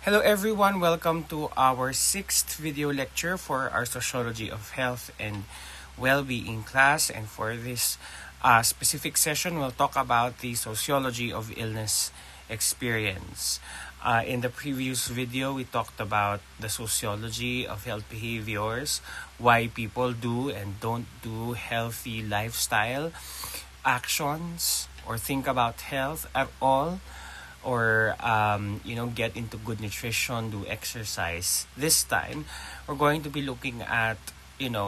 Hello everyone, welcome to our sixth video lecture for our Sociology of Health and Well-being class. And for this specific session, we'll talk about the sociology of illness experience. In the previous video, we talked about the sociology of health behaviors, why people do and don't do healthy lifestyle actions or think about health at all, or get into good nutrition, do exercise. This time, we're going to be looking at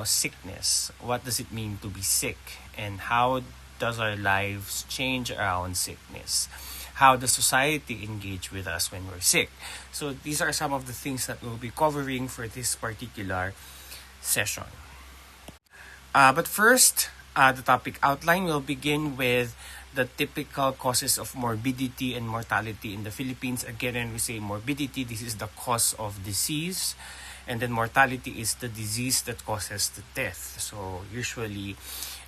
sickness. What does it mean to be sick, and how does our lives change around sickness? How does society engage with us when we're sick? So these are some of the things that we'll be covering for this particular session. But first, the topic outline will begin with the typical causes of morbidity and mortality in the Philippines. Again, when we say morbidity, this is the cause of disease. And then mortality is the disease that causes the death. So usually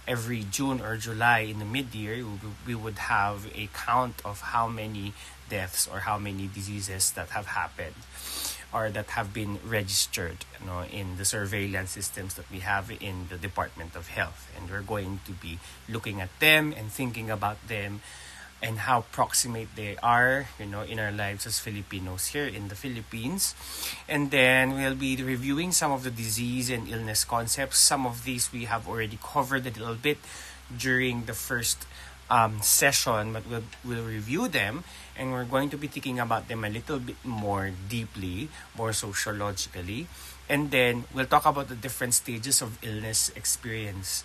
every June or July in the mid-year, we would have a count of how many deaths or how many diseases that have happened or that have been registered in the surveillance systems that we have in the Department of Health. And we're going to be looking at them and thinking about them and how proximate they are, in our lives as Filipinos here in the Philippines. And then we'll be reviewing some of the disease and illness concepts. Some of these we have already covered a little bit during the first session, but we'll review them, and we're going to be thinking about them a little bit more deeply, more sociologically. And then we'll talk about the different stages of illness experience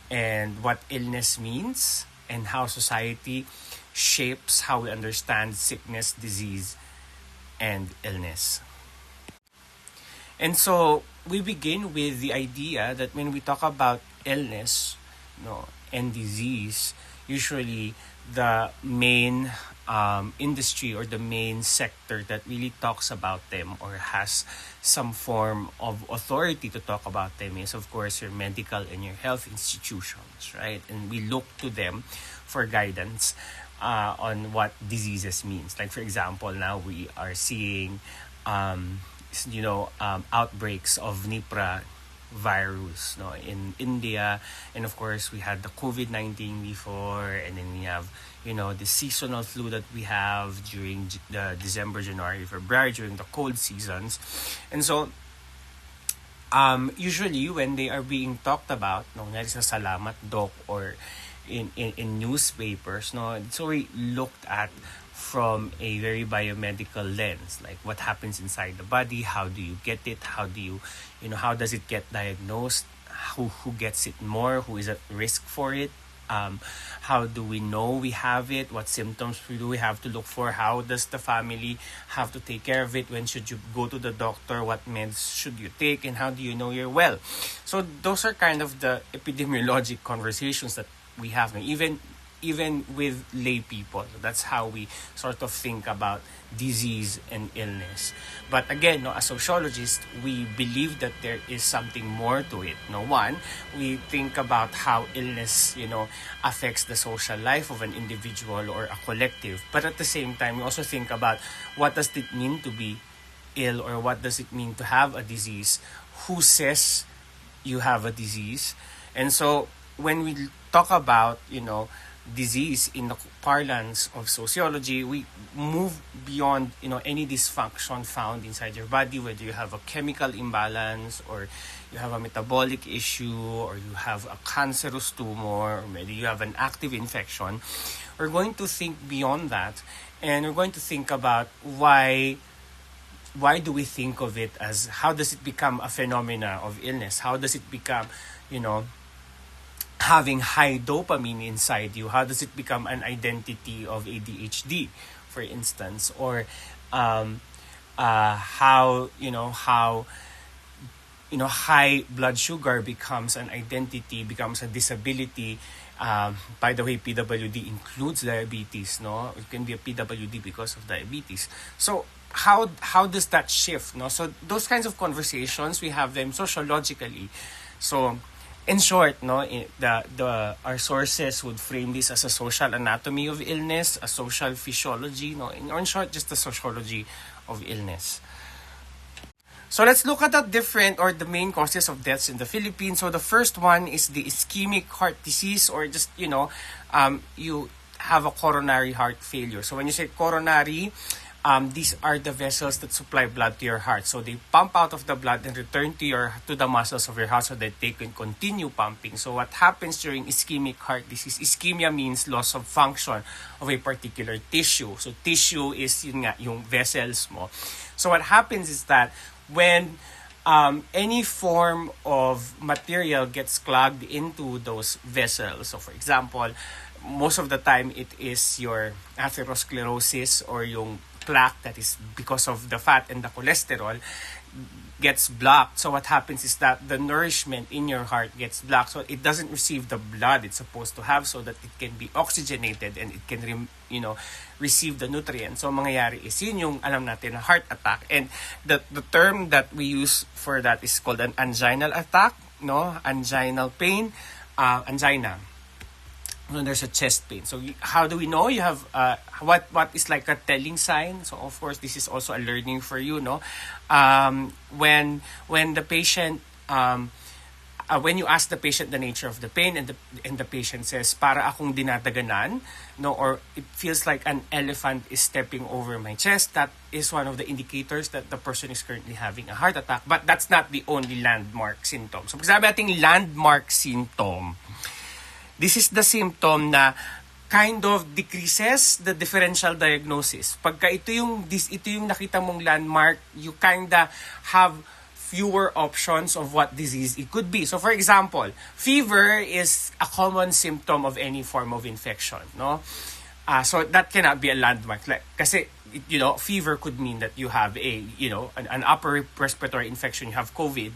and what illness means and how society shapes how we understand sickness, disease, and illness. And so we begin with the idea that when we talk about illness and disease, usually the main industry or the main sector that really talks about them or has some form of authority to talk about them is, of course, your medical and your health institutions, right? And we look to them for guidance on what diseases means. Like, for example, now we are seeing outbreaks of Nipah virus in India, and of course we had the COVID-19 before, and then we have the seasonal flu that we have during the December, January, February, during the cold seasons. And so usually when they are being talked about sa Salamat Doc or in newspapers, it's already looked at from a very biomedical lens, like what happens inside the body, how do you get it, how do you how does it get diagnosed, who gets it more, who is at risk for it, how do we know we have it, what symptoms do we have to look for, how does the family have to take care of it, when should you go to the doctor, what meds should you take, and how do you know you're well. So those are kind of the epidemiologic conversations that we have now, even with lay people. That's how we sort of think about disease and illness. But again, as sociologists, we believe that there is something more to it. One, we think about how illness, affects the social life of an individual or a collective. But at the same time, we also think about what does it mean to be ill, or what does it mean to have a disease? Who says you have a disease? And so when we talk about, disease in the parlance of sociology, we move beyond any dysfunction found inside your body, whether you have a chemical imbalance, or you have a metabolic issue, or you have a cancerous tumor, or maybe you have an active infection. We're going to think beyond that, and we're going to think about why do we think of it as, how does it become a phenomena of illness? How does it become having high dopamine inside you? How does it become an identity of ADHD, for instance? Or how high blood sugar becomes an identity, becomes a disability. By the way, PWD includes diabetes. It can be a PWD because of diabetes. So how does that shift? So those kinds of conversations, we have them sociologically. So in short, our sources would frame this as a social anatomy of illness, a social physiology, or in short, just the sociology of illness. So let's look at the different or the main causes of deaths in the Philippines. So the first one is the ischemic heart disease, or just, you have a coronary heart failure. So when you say coronary, these are the vessels that supply blood to your heart. So they pump out of the blood and return to the muscles of your heart so that they can continue pumping. So what happens during ischemic heart disease? Ischemia means loss of function of a particular tissue. So tissue is yung vessels mo. So what happens is that when any form of material gets clogged into those vessels, so for example, most of the time it is your atherosclerosis or yung plaque that is because of the fat and the cholesterol gets blocked. So what happens is that the nourishment in your heart gets blocked, so it doesn't receive the blood it's supposed to have so that it can be oxygenated and it can receive the nutrients. So mangyayari is yun yung alam natin na heart attack, and the term that we use for that is called an anginal attack, anginal pain, angina. When there's a chest pain. So how do we know you have what is like a telling sign? So of course this is also a learning for you, when the patient when you ask the patient the nature of the pain and the patient says para akong dinadaganan, or it feels like an elephant is stepping over my chest, that is one of the indicators that the person is currently having a heart attack. But that's not the only landmark symptom. So pag sabi nating landmark symptom, this is the symptom na kind of decreases the differential diagnosis. Pagka ito yung nakita mong landmark, you kinda have fewer options of what disease it could be. So for example, fever is a common symptom of any form of infection, so that cannot be a landmark. Kasi fever could mean that you have an upper respiratory infection, you have COVID,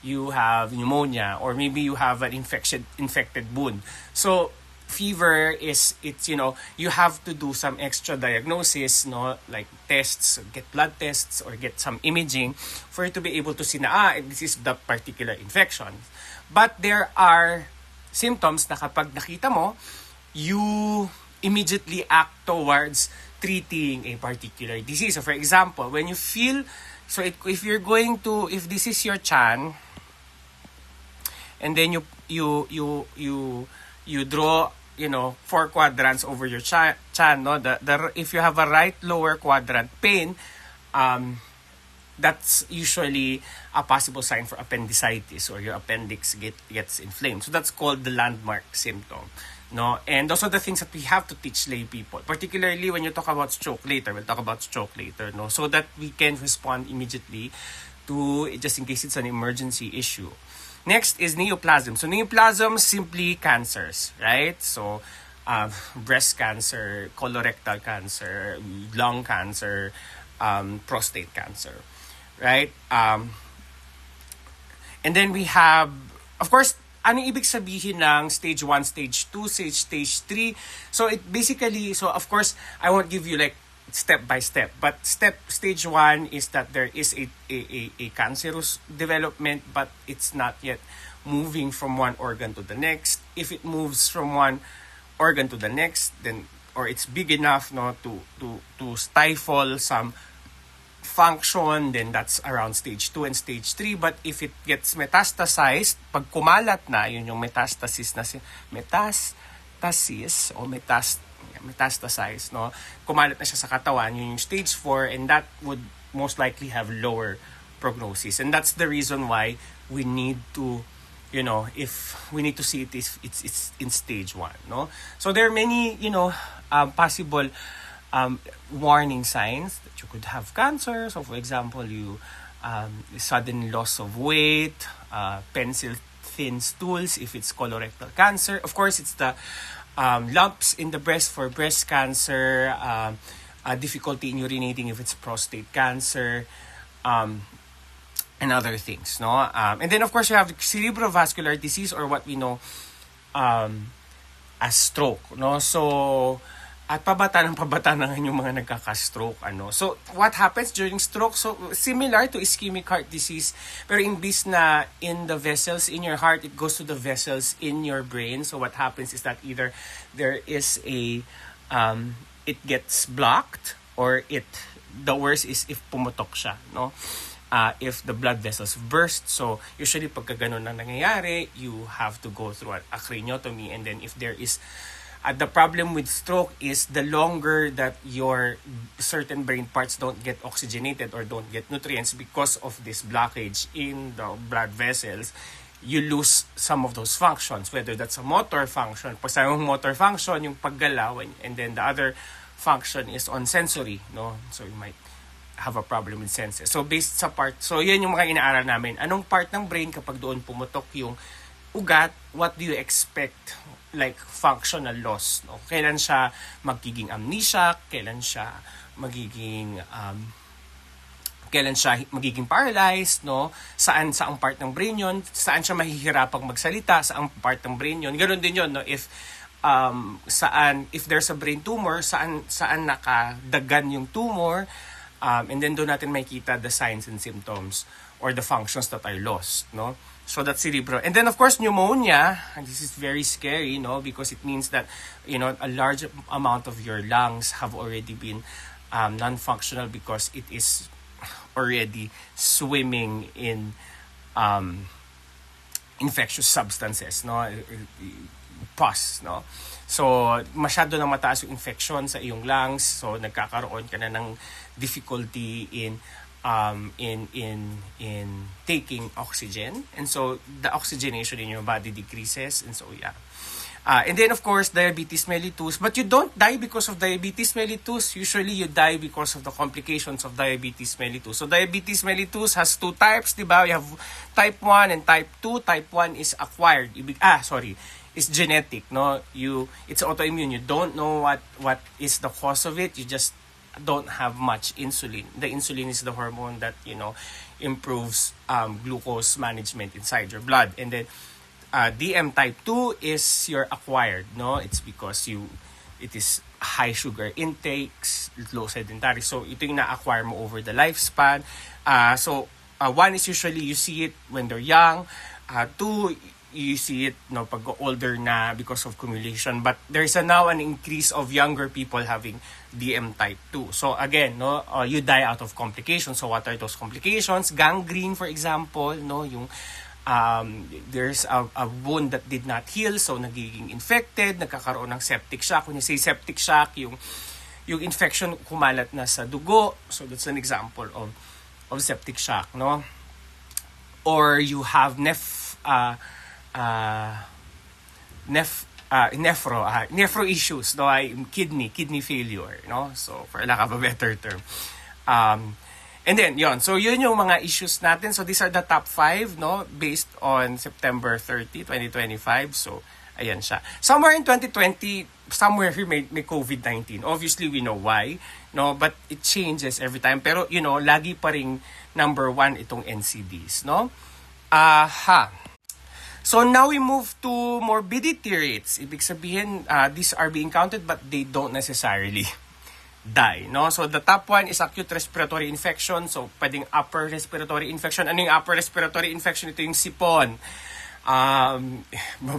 you have pneumonia, or maybe you have an infected wound. So fever is, you have to do some extra diagnosis, like tests, get blood tests or get some imaging for you to be able to see na this is the particular infection. But there are symptoms na kapag nakita mo, you immediately act towards treating a particular disease. So for example, when you feel, if this is your chan, and then you draw 4 quadrants over your chan, if you have a right lower quadrant pain, that's usually a possible sign for appendicitis, or your appendix gets inflamed. So that's called the landmark symptom. And those are the things that we have to teach lay people, particularly when you talk about stroke later. We'll talk about stroke later, so that we can respond immediately to, just in case it's an emergency issue. Next is neoplasm. So neoplasm, simply cancers, right? So breast cancer, colorectal cancer, lung cancer, prostate cancer, right? And then we have, of course, ano ibig sabihin ng stage 1, stage 2, stage 3? So it basically, of course, I won't give you like step by step, but stage 1 is that there is a cancerous development, but it's not yet moving from one organ to the next. If it moves from one organ to the next, then, or it's big enough to stifle some function, then that's around stage 2 and stage 3. But if it gets metastasized, pag kumalat na, yun yung metastasis na metastasize, kumalat na siya sa katawan, yun yung stage 4, and that would most likely have lower prognosis. And that's the reason why we need to, if we need to see it, it's in stage 1, So there are many, possible warning signs that you could have cancer. So for example, you sudden loss of weight, pencil thin stools if it's colorectal cancer. Of course, it's the lumps in the breast for breast cancer, difficulty in urinating if it's prostate cancer, and other things, and then of course you have cerebrovascular disease, or what we know as stroke, So at pabata na yung mga nagkaka-stroke, So what happens during stroke? So similar to ischemic heart disease, pero imbis na in the vessels in your heart, it goes to the vessels in your brain. So what happens is that either there is it gets blocked, or it the worst is if pumutok siya, no? If the blood vessels burst. So usually pagka ganun na nangyayari, you have to go through a craniotomy. And then if there is the problem with stroke is the longer that your certain brain parts don't get oxygenated or don't get nutrients because of this blockage in the blood vessels, you lose some of those functions, whether that's a motor function. Pag sa motor function, yung paggalaw, and then the other function is on sensory, no? So you might have a problem with senses. So based sa part, so yan yung mga inaaral namin. Anong part ng brain kapag doon pumutok yung ugat, what do you expect like functional loss, no? Kailan siya magiging amnesia, kailan siya magiging paralyzed, no? Saan sa ang part ng brain yon, saan siya mahihirapang magsalita, sa ang part ng brain yon. Ganoon din yon, no? If there's a brain tumor, saan nakadagan yung tumor, and then doon natin makita the signs and symptoms or the functions that are lost, no? So that's cerebral. And then of course pneumonia, and this is very scary, no, because it means that, you know, a large amount of your lungs have already been non-functional because it is already swimming in infectious substances, no, pus, no. So masyado na mataas yung infection sa iyong lungs, so nagkakaroon ka na ng difficulty in taking oxygen, and so the oxygenation in your body decreases, and so yeah. And then of course diabetes mellitus, but you don't die because of diabetes mellitus. Usually you die because of the complications of diabetes mellitus. So diabetes mellitus has two types, diba? You have type 1 and type 2. Type 1 is acquired. It's genetic, no? It's autoimmune. You don't know what is the cause of it. You just don't have much insulin. The insulin is the hormone that, you know, improves glucose management inside your blood. And then DM type 2 is your acquired, no? It's because it is high sugar intakes, low sedentary. So ito yung na-acquire mo over the lifespan. So 1 is usually you see it when they're young. 2, you see it, no, pag older na because of accumulation. But there's now an increase of younger people having DM type 2. So again, no, you die out of complications. So what are those complications? Gangrene, for example, no, yung there's a wound that did not heal, so nagiging infected, nagkakaroon ng septic shock. When you say septic shock, yung infection kumalat na sa dugo. So that's an example of septic shock, no? Or you have nephro issues, no, kidney failure, no, so for lack of a better term. And then so yun yung mga issues natin. So these are the top 5, no, based on September 30, 2025. So ayan siya. Somewhere in 2020, somewhere here may COVID-19. Obviously we know why, no, but it changes every time. Pero you know, lagi pa ring number 1 itong NCDs, no. So now we move to morbidity rates. Ibig sabihin, these are being counted but they don't necessarily die, no? So the top 1 is acute respiratory infection. So pwedeng upper respiratory infection. Ano yung upper respiratory infection? Ito yung sipon.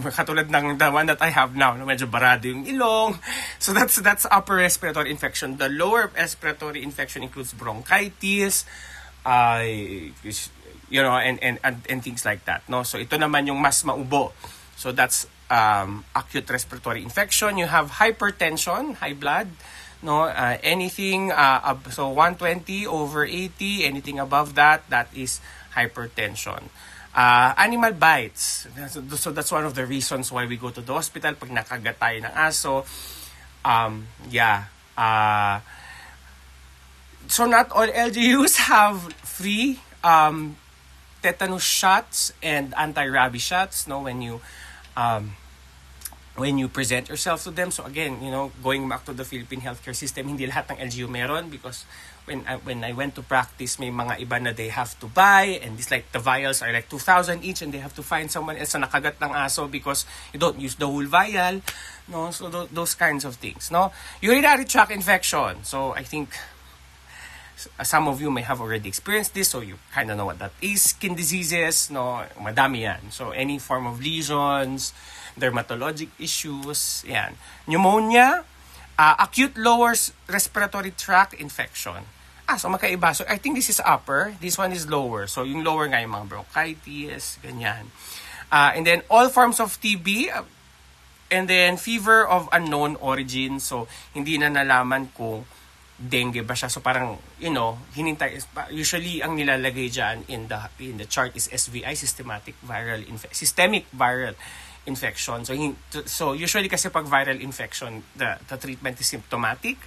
Katulad ng the one that I have now, no? Medyo barado yung ilong. So that's upper respiratory infection. The lower respiratory infection includes bronchitis, you know, and things like that, no? So ito naman yung mas maubo. So that's acute respiratory infection. You have hypertension, high blood, no, anything so 120 over 80, anything above that is hypertension. Animal bites, so that's one of the reasons why we go to the hospital pag nakagat tayo ng aso. So not all LGUs have free tetanus shots and anti-rabies shots, no, when you present yourself to them. So again, you know, going back to the Philippine healthcare system, hindi lahat ng LGU meron, because when I went to practice, may mga iba na they have to buy, and it's like the vials are like 2,000 each, and they have to find someone else na nakagat ng aso because you don't use the whole vial, no. So those kinds of things, no. Urinary tract infection. So I think some of you may have already experienced this, so you kind of know what that is. Skin diseases, no, madami yan. So any form of lesions, dermatologic issues, yan. Pneumonia, acute lower respiratory tract infection. So magkaiba. So I think this is upper, this one is lower. So yung lower nga yung mga bronchitis, ganyan. And then all forms of TB, and then fever of unknown origin. So hindi na nalaman kung dengue ba siya. So parang, hinintay. Usually ang nilalagay dyan in the chart is SVI, systemic viral infection. So usually kasi pag viral infection, the treatment is symptomatic,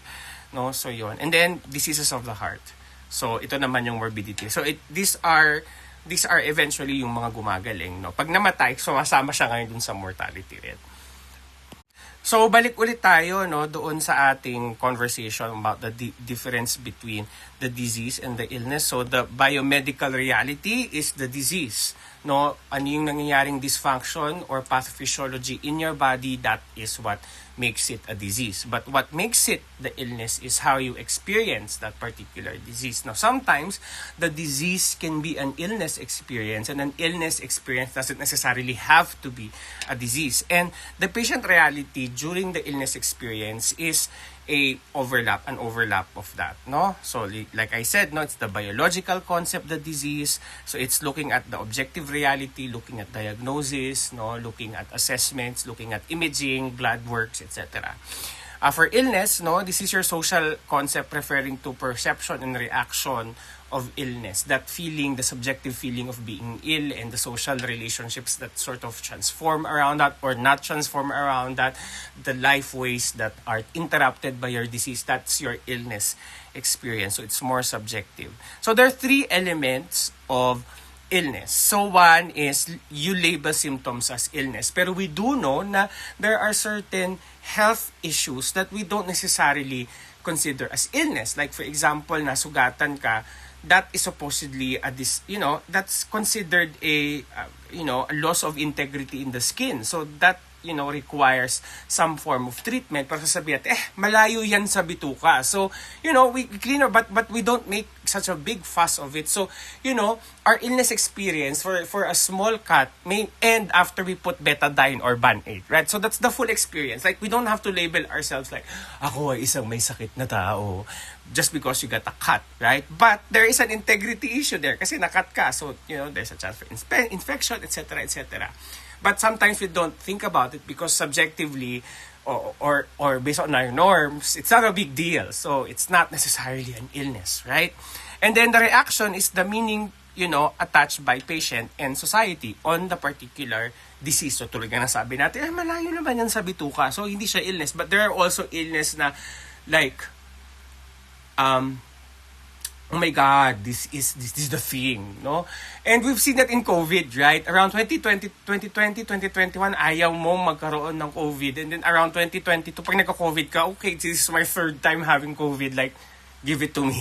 no? So yun. And then diseases of the heart. So ito naman yung morbidity. So these are eventually yung mga gumagaling, no? Pag namatay, sumasama siya ngayon dun sa mortality rate. So balik ulit tayo, no, doon sa ating conversation about the difference between the disease and the illness. So the biomedical reality is the disease, no? Ano yung nangyayaring dysfunction or pathophysiology in your body, that is what makes it a disease. But what makes it the illness is how you experience that particular disease. Now, sometimes the disease can be an illness experience, and an illness experience doesn't necessarily have to be a disease. And the patient reality during the illness experience is an overlap of that, no? So like I said, no, it's the biological concept, the disease. So it's looking at the objective reality, looking at diagnosis, no, looking at assessments, looking at imaging, blood works, etc. For illness, no, this is your social concept referring to perception and reaction of illness, that feeling, the subjective feeling of being ill, and the social relationships that sort of transform around that or not transform around that, the life ways that are interrupted by your disease. That's your illness experience. So it's more subjective. So there are three elements of illness. So one is you label symptoms as illness, pero we do know na there are certain health issues that we don't necessarily consider as illness. Like for example, nasugatan ka, that is supposedly that's considered a loss of integrity in the skin. So that requires some form of treatment. Pero sasabihin natin, malayo yan sa bituka. So, we clean our, but we don't make such a big fuss of it. So, our illness experience for a small cut may end after we put betadine or Band-Aid, right? So that's the full experience. Like, we don't have to label ourselves like, ako ay isang may sakit na tao just because you got a cut, right? But there is an integrity issue there kasi nakat ka. So, there's a chance for infection, etc., etc. But sometimes we don't think about it because subjectively or based on our norms, it's not a big deal. So it's not necessarily an illness, right? And then the reaction is the meaning, attached by patient and society on the particular disease. So tulad nga nasabi natin, malayo naman yan sa bituka. So hindi siya illness. But there are also illness na like, oh my God, this is the thing, no? And we've seen that in COVID, right? Around 2020, 2021, ayaw mo magkaroon ng COVID. And then around 2022, pag nagka-COVID ka, okay, this is my third time having COVID, like, give it to me,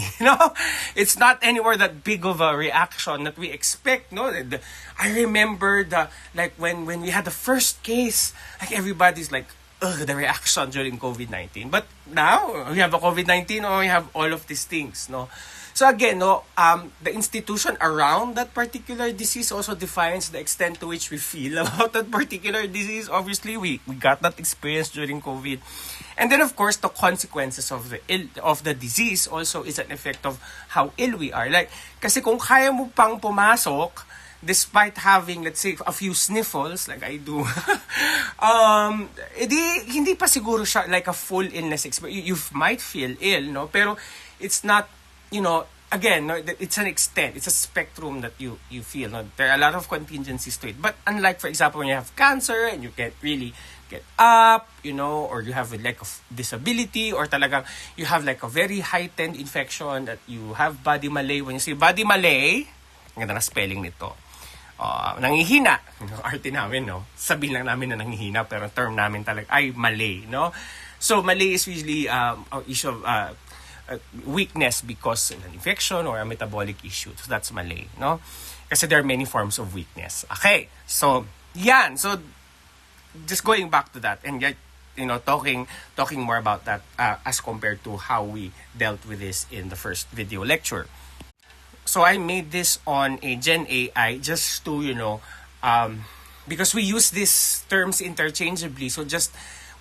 It's not anymore that big of a reaction that we expect, no? I remember when we had the first case, like everybody's like, the reaction during COVID-19. But now, we have a COVID-19 or we have all of these things, no? So again, the institution around that particular disease also defines the extent to which we feel about that particular disease. Obviously, we got that experience during COVID. And then, of course, the consequences of the disease also is an effect of how ill we are. Like, kasi kung kaya mo pang pumasok, despite having, let's say, a few sniffles, like I do, hindi pa siguro siya like a full illness experience. You might feel ill, no? Pero it's not, again, no, it's an extent, it's a spectrum that you feel. No? There are a lot of contingencies to it. But unlike, for example, when you have cancer and you can't really get up, or you have like a disability, or talagang you have like a very heightened infection, that you have body malaise. When you say body malaise, ang ganda na spelling nito. Nangihina. Arte namin, no? Sabihin lang namin na nangihina, pero term namin talaga ay malaise, no? So, malaise is usually an issue of weakness because of an infection or a metabolic issue. So, that's malaise, no? Kasi there are many forms of weakness. Okay. So, yan. So, just going back to that and talking more about that as compared to how we dealt with this in the first video lecture. So I made this on a Gen AI just to, because we use these terms interchangeably. So just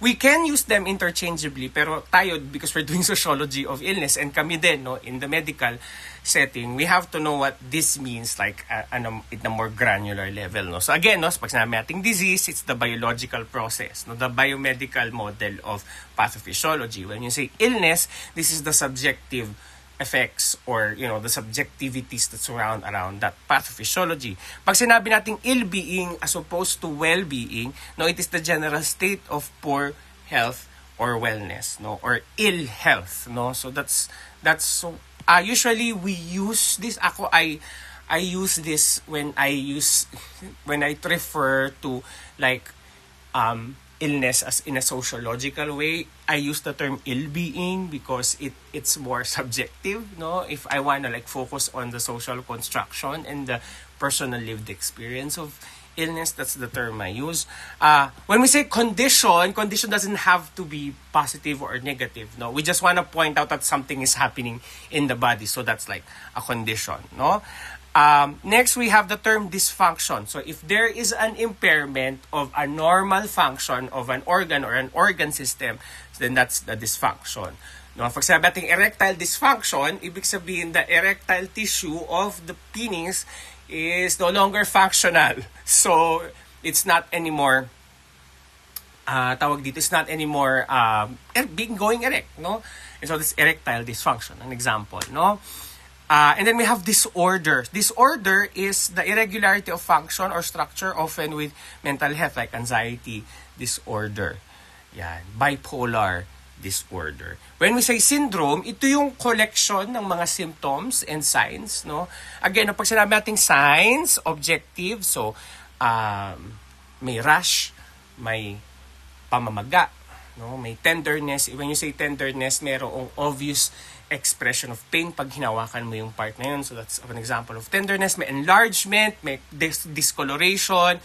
we can use them interchangeably, pero tayo, because we're doing sociology of illness, and kami din, no, in the medical setting, we have to know what this means, like, in a more granular level, no. So again, no, pag sinabi nating disease, it's the biological process, no, the biomedical model of pathophysiology. When you say illness, this is the subjective effects or, you know, the subjectivities that surround around that pathophysiology. Pag sinabi nating ill-being as opposed to well-being, no, it is the general state of poor health or wellness, no, or ill health, no. So that's so usually we use this. I use this when I refer to like illness as in a sociological way. I use the term ill-being because it's more subjective, no? If I want to like focus on the social construction and the personal lived experience of illness, that's the term I use. When we say condition doesn't have to be positive or negative, no? We just want to point out that something is happening in the body, so that's like a condition, no? Next, we have the term dysfunction. So if there is an impairment of a normal function of an organ or an organ system, then that's the dysfunction. No, for example, ating erectile dysfunction, ibig sabihin the erectile tissue of the penis is no longer functional. So it's not anymore it's not anymore being going erect, no? And so this erectile dysfunction, an example, no? And then we have disorder. Disorder is the irregularity of function or structure, often with mental health, like anxiety disorder. Yan. Bipolar disorder. When we say syndrome, ito yung collection ng mga symptoms and signs, no? Again, pag sinabi nating signs, objective, so may rash, may pamamaga, no? May tenderness. When you say tenderness, merong obvious expression of pain pag hinawakan mo yung part na yun. So that's an example of tenderness. May enlargement, may discoloration,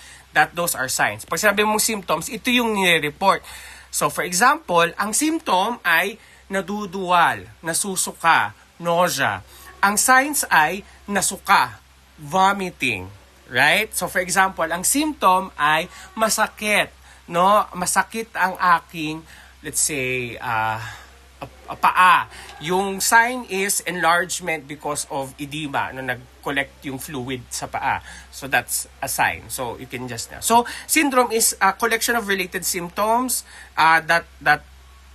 those are signs. Pag sinabi mong symptoms, ito yung nire-report. So for example, ang symptom ay naduduwal, nasusuka, nausea. Ang signs ay nasuka, vomiting, right? So for example, ang symptom ay masakit, no? Masakit ang aking, let's say, paa. Yung sign is enlargement because of edema, no, nag-collect yung fluid sa paa. So that's a sign. So you can just so syndrome is a collection of related symptoms that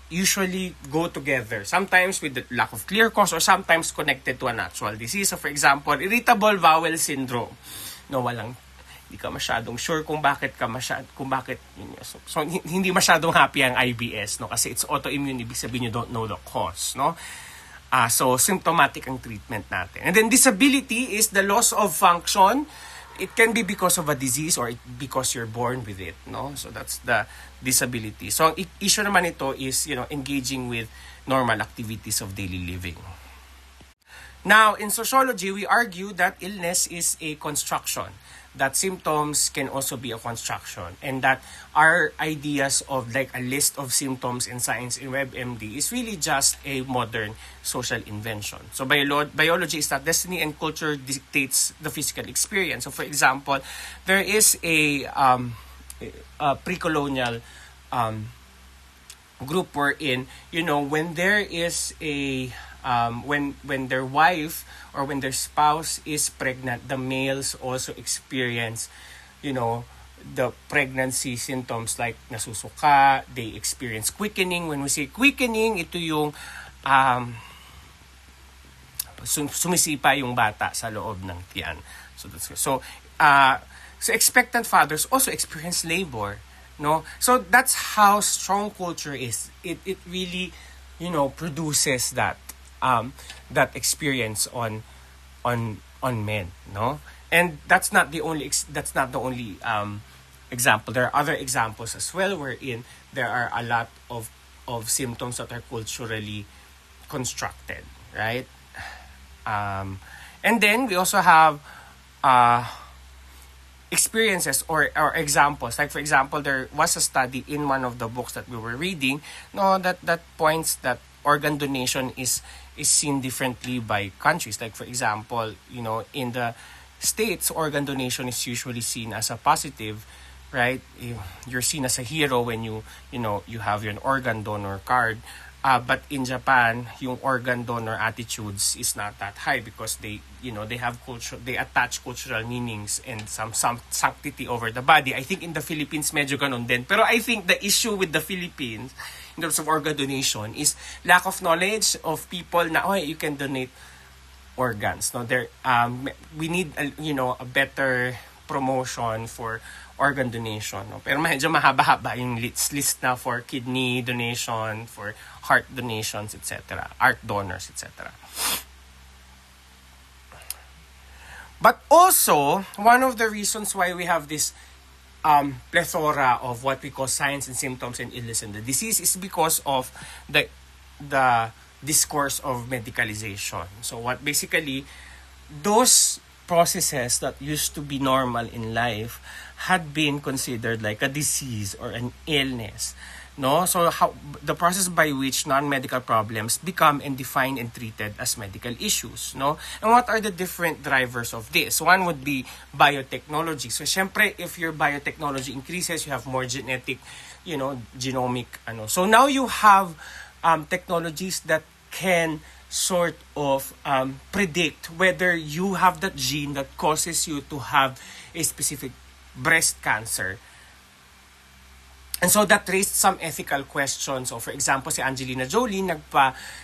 usually go together. Sometimes with the lack of clear cause or sometimes connected to a natural disease. So for example, irritable bowel syndrome. No, hindi ka masyadong sure kung bakit so hindi masyadong happy ang IBS, no, kasi it's autoimmune, ibig sabihin you don't know the cause, no. So symptomatic ang treatment natin. And then disability is the loss of function. It can be because of a disease or because you're born with it, no. So that's the disability. So ang issue naman ito is, you know, engaging with normal activities of daily living. Now, in sociology, we argue that illness is a construction, that symptoms can also be a construction, and that our ideas of like a list of symptoms and signs in WebMD is really just a modern social invention. So biology is that destiny and culture dictates the physical experience. So for example, there is a pre-colonial group wherein, you know, when there is a when their wife or when their spouse is pregnant, the males also experience, you know, the pregnancy symptoms like nasusuka, they experience quickening. When we say quickening, ito yung sumisipa yung bata sa loob ng tiyan. So expectant fathers also experience labor, no? So that's how strong culture is. It really, you know, produces that experience on men, no? And that's not the only example. There are other examples as well wherein there are a lot of symptoms that are culturally constructed, right? And then we also have experiences or examples. Like for example, there was a study in one of the books that we were reading, no, that points that organ donation is seen differently by countries. Like for example, you know, in the States, organ donation is usually seen as a positive right? You're seen as a hero when you have your organ donor card. But in Japan, yung organ donor attitudes is not that high because they have culture, they attach cultural meanings and some sanctity over the body. I think in the Philippines medyo ganun din. Pero I think the issue with the Philippines in terms of organ donation is lack of knowledge of people na you can donate organs. No, we need a better promotion for organ donation. No? Pero medyo mahaba-haba yung list na for kidney donation, for heart donations, etc. Heart donors, etc. But also, one of the reasons why we have this plethora of what we call signs and symptoms and illness and the disease is because of the discourse of medicalization. So what basically, those processes that used to be normal in life had been considered like a disease or an illness. No, so how the process by which non-medical problems become and defined and treated as medical issues, no? And what are the different drivers of this? One would be biotechnology. So syempre, if your biotechnology increases, you have more genetic, genomic, So now you have technologies that can sort of predict whether you have that gene that causes you to have a specific breast cancer. And so that raised some ethical questions. So for example, si Angelina Jolie,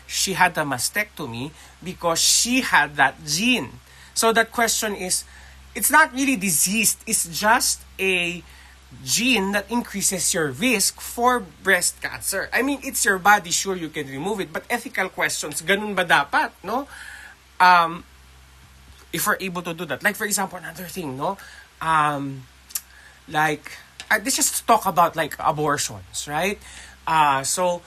she had a mastectomy because she had that gene. So that question is, it's not really diseased, it's just a gene that increases your risk for breast cancer. I mean, it's your body, sure you can remove it, but ethical questions, ganun ba dapat, no? If we're able to do that. Like for example, another thing, no? Let's just talk about like abortions, right? So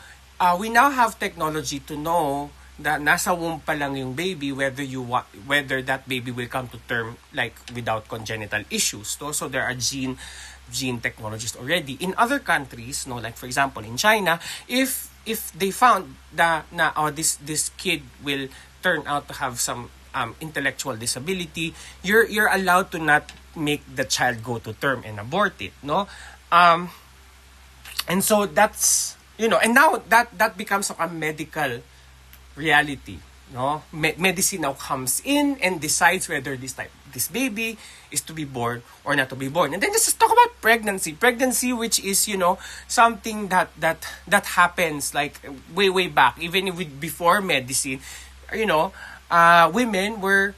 we now have technology to know that nasa womb pa lang yung baby whether that baby will come to term like without congenital issues. So there are gene technologies already in other countries, no, like for example in China, if they found that this kid will turn out to have some intellectual disability, you're allowed to not make the child go to term and abort it, no? And so that's, and now that becomes a medical reality, no? Medicine now comes in and decides whether this baby is to be born or not to be born. And then just talk about pregnancy, which is something that happens like way back, even before medicine. Women were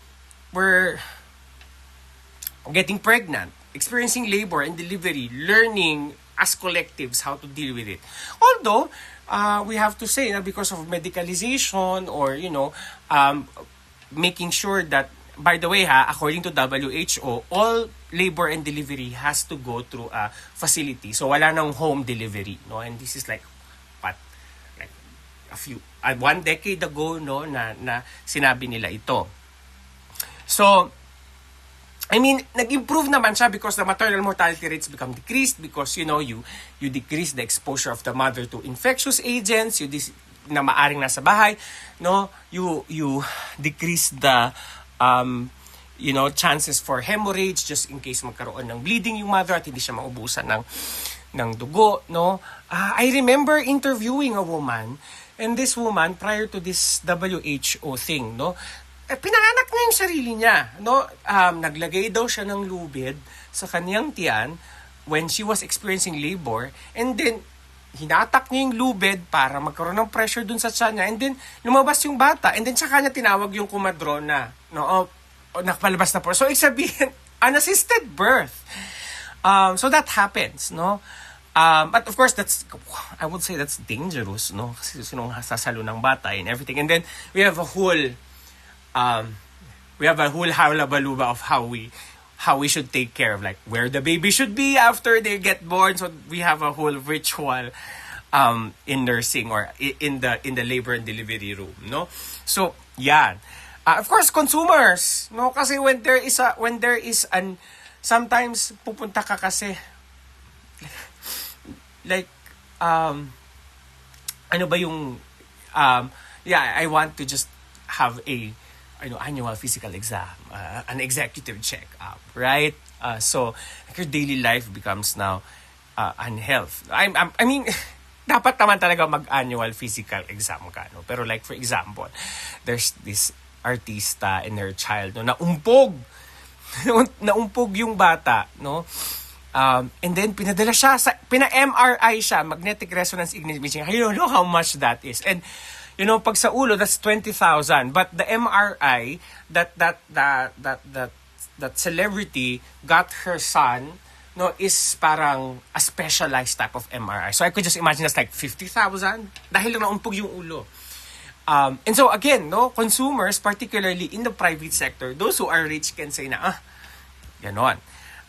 getting pregnant, experiencing labor and delivery, learning as collectives how to deal with it. Although, we have to say that because of medicalization or, making sure that, by the way, according to WHO, all labor and delivery has to go through a facility. So, wala nang home delivery, no? And this is like one decade ago, no, na sinabi nila ito. So, I mean, nag-improve naman siya because the maternal mortality rates become decreased because, you decrease the exposure of the mother to infectious agents, na maaring nasa bahay, no? You decrease the, chances for hemorrhage just in case magkaroon ng bleeding yung mother at hindi siya maubusan ng dugo, no? I remember interviewing a woman, and this woman, prior to this WHO thing, no? Pinanganak niya yung sarili niya, no? Naglagay daw siya ng lubid sa kanyang tiyan when she was experiencing labor, and then hinatak niya yung lubid para magkaroon ng pressure dun sa tiyan niya, and then lumabas yung bata, and then saka niya tinawag yung kumadrona, no? Nakapalabas na po. So, sabihin, unassisted birth. So that happens, no? But of course, I would say that's dangerous, no? Kasi sinong sasalo ng bata and everything. And then we have a whole halabaluba of how we should take care of like where the baby should be after they get born. So we have a whole ritual in nursing or in the labor and delivery room, no? So yeah, of course consumers, no? Kasi when there is an sometimes pupunta ka kasi like I want to just have a annual physical exam, an executive checkup, right? So like your daily life becomes now unhealth. I mean, dapat naman talaga mag-annual physical exam ka, no? Pero like for example, there's this artista and her child, no, naumpog. Naumpog yung bata, no? And then pinadala siya pina-MRI siya, magnetic resonance imaging. You know how much that is. And pag sa ulo, that's 20,000. But the MRI that celebrity got her son, no, is parang a specialized type of MRI. So I could just imagine that's like 50,000 dahil lang naumpog yung ulo. And so again, no, consumers, particularly in the private sector, those who are rich can say na, ganon.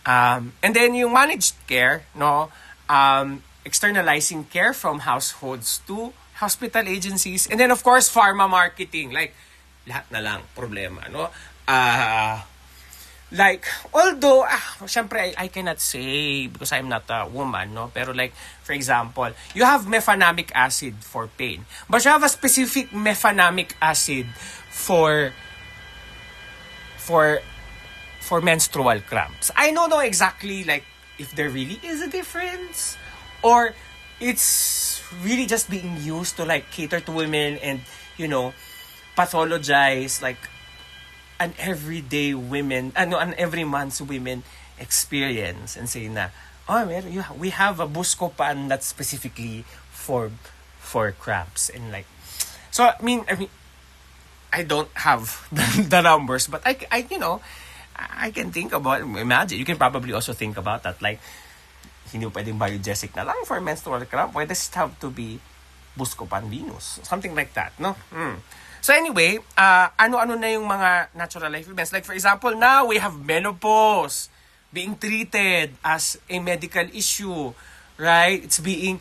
And then yung managed care, no, externalizing care from households to hospital agencies. And then of course, pharma marketing, like lahat na lang problema, no? Like, although, syempre, I cannot say because I'm not a woman, no? Pero like, for example, you have mefenamic acid for pain. But you have a specific mefenamic acid for menstrual cramps. I don't know exactly, like, if there really is a difference or it's really just being used to, like, cater to women and, pathologize, like, an everyday women, an every month's women experience and say na, we have a Buscopan that's specifically for cramps and like, so I mean, I don't have the numbers, but I can think about, imagine, you can probably also think about that, like, hindi pwedeng biogesic na lang for menstrual cramp. Why does it have to be Buscopan Venus? Something like that, no? So anyway, ano-ano na yung mga natural life events. Like for example, now we have menopause being treated as a medical issue, right? It's being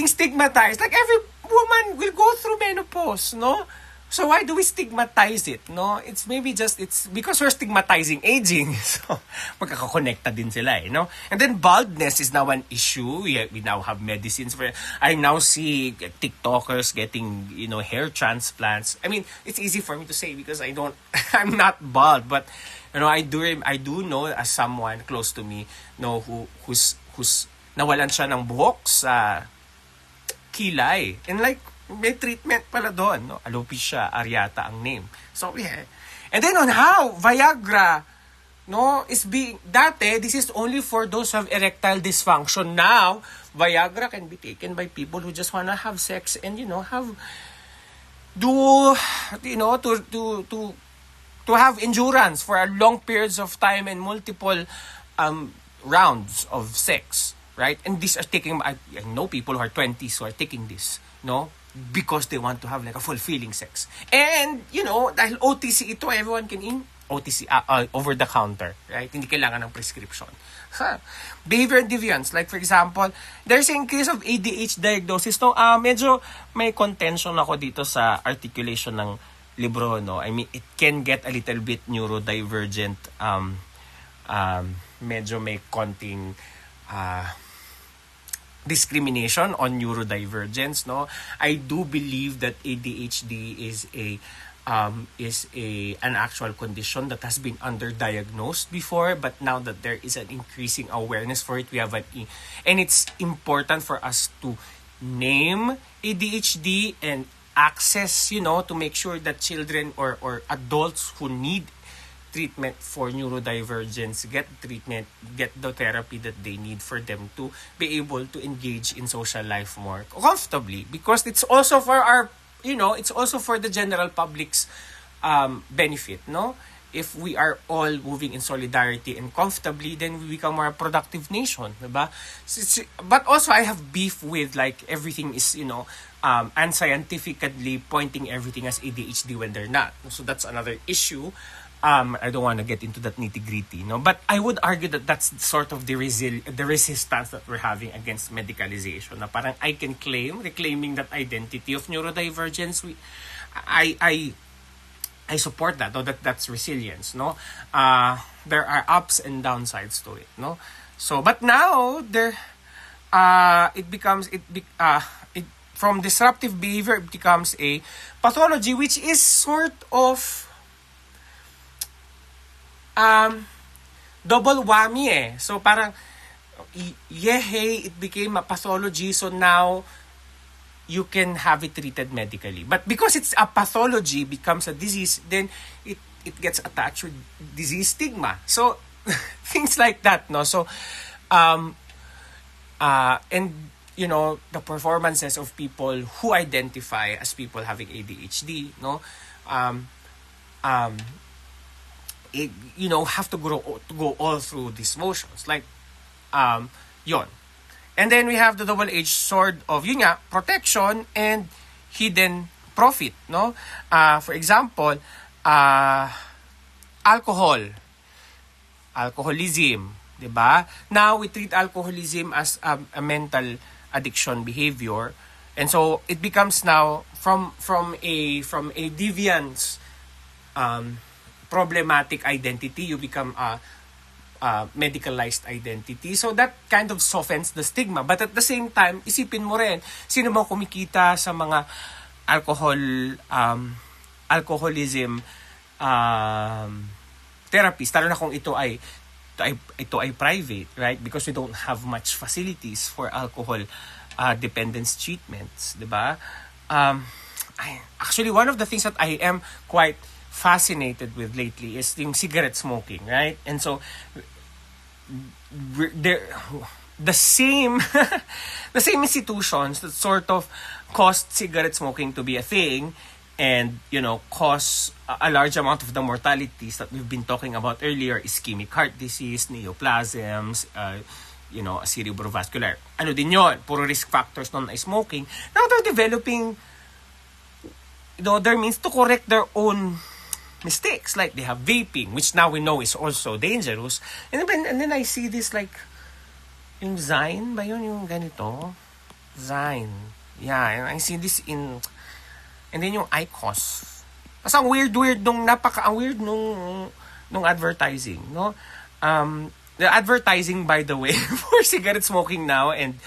stigmatized. Like every woman will go through menopause, no? So why do we stigmatize it, no? It's because we're stigmatizing aging. So magkakakonekta din sila, no? And then baldness is now an issue. We now have medicines for. I now see TikTokers getting, hair transplants. I mean, it's easy for me to say because I'm not bald, but I do know as someone close to me, who's nawalan siya ng buhok sa kilay. And like, may treatment pala doon, no? Alopecia areata ang name. So, yeah. And then on how Viagra, no, is being, dati, this is only for those who have erectile dysfunction. Now, Viagra can be taken by people who just wanna have sex and, to have endurance for a long periods of time and multiple rounds of sex, right? And these are taking, I know people who are 20s who are taking this, no? Because they want to have like a fulfilling sex. And, dahil OTC ito, everyone can OTC, over the counter, right? Hindi kailangan ng prescription. Behavior deviance, like for example, there's an increase of ADHD diagnosis. No, medyo may contention ako dito sa articulation ng libro, no? I mean, it can get a little bit neurodivergent. Medyo may konting discrimination on neurodivergence, no? I do believe that ADHD is an actual condition that has been underdiagnosed before, but now that there is an increasing awareness for it, we have and it's important for us to name ADHD and access, to make sure that children or adults who need treatment for neurodivergence get treatment, get the therapy that they need for them to be able to engage in social life more comfortably, because it's also for our, it's also for the general public's benefit, no? If we are all moving in solidarity and comfortably, then we become more productive nation, diba? But also I have beef with like everything is, unscientifically pointing everything as ADHD when they're not. So that's another issue. I don't want to get into that nitty-gritty, no? But I would argue that that's sort of the resistance that we're having against medicalization. Na parang I can reclaiming that identity of neurodivergence. I support that, no? That's resilience, no? There are ups and downsides to it, no? So, but now from disruptive behavior, it becomes a pathology, which is sort of double whammy eh. So parang, it became a pathology, so now you can have it treated medically. But because it's a pathology, becomes a disease, then it gets attached with disease stigma. So, things like that, no? So, and, the performances of people who identify as people having ADHD, no? Have to go all through these motions. Like, yon. And then we have the double-edged sword of, protection and hidden profit, no? For example, alcoholism, 'di ba? Now we treat alcoholism as a mental addiction behavior, and so it becomes now from a deviance, problematic identity, you become a medicalized identity. So that kind of softens the stigma. But at the same time, isipin mo rin, sino bang kumikita sa mga alcoholism therapist, lalo na kung ito ay private, right? Because we don't have much facilities for alcohol dependence treatments, di ba? Actually, one of the things that I am quite fascinated with lately is yung cigarette smoking, right? And so the same the same institutions that sort of caused cigarette smoking to be a thing and cause a large amount of the mortalities that we've been talking about earlier, ischemic heart disease, neoplasms, cerebrovascular. Ano din yon? Puro risk factors non smoking. Now they're developing their means to correct their own mistakes. Like they have vaping, which now we know is also dangerous. And then I see this like, yung Zine ba yun? Yung ganito? Zine. Yeah, and I see this and then yung IQOS. Kasi ang weird ang weird nung advertising, no? The advertising, by the way, for cigarette smoking now and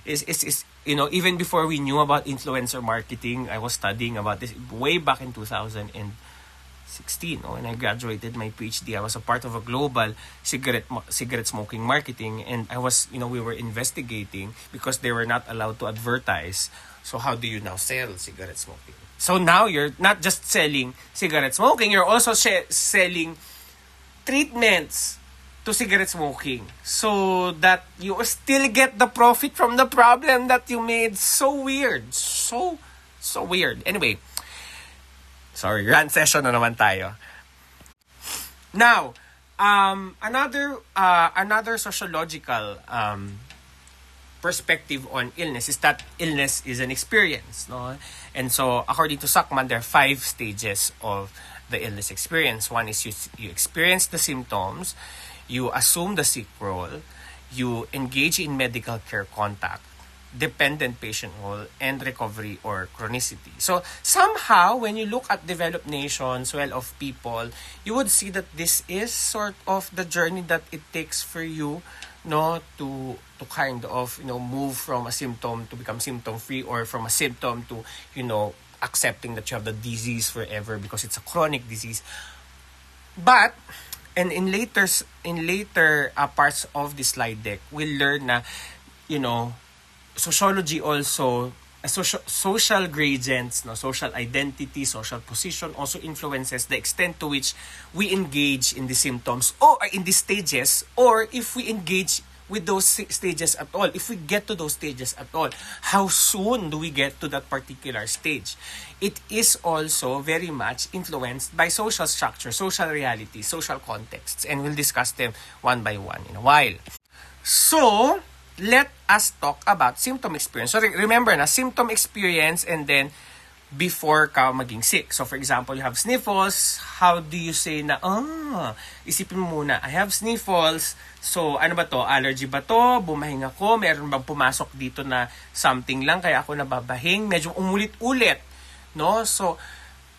is even before we knew about influencer marketing, I was studying about this way back in 2016. When I graduated my PhD, I was a part of a global cigarette smoking marketing, and I was, we were investigating because they were not allowed to advertise. So how do you now sell cigarette smoking? So now you're not just selling cigarette smoking, you're also selling treatments to cigarette smoking so that you still get the profit from the problem that you made. So weird. So weird. Anyway, sorry, rant session na naman tayo. Now, another sociological perspective on illness is that illness is an experience, no? And so, according to Sackman, there are 5 stages of the illness experience. One is you experience the symptoms, you assume the sick role, you engage in medical care contact, dependent patient role, and recovery or chronicity. So somehow, when you look at developed nations, of people, you would see that this is sort of the journey that it takes for you, to kind of, move from a symptom to become symptom-free, or from a symptom to, accepting that you have the disease forever because it's a chronic disease. But, and in later parts of this slide deck, we'll learn na, sociology also, social gradients, social identity, social position also influences the extent to which we engage in the symptoms or in the stages, or if we engage with those stages at all, if we get to those stages at all, how soon do we get to that particular stage? It is also very much influenced by social structure, social reality, social contexts, and we'll discuss them one by one in a while. So, let us talk about symptom experience. So remember na, symptom experience and then before ka maging sick. So for example, you have sniffles. How do you say na, isipin mo muna, I have sniffles. So ano ba to? Allergy ba to? Bumahing ako? Meron bang pumasok dito na something lang kaya ako nababahing? Medyo umulit-ulit. No? So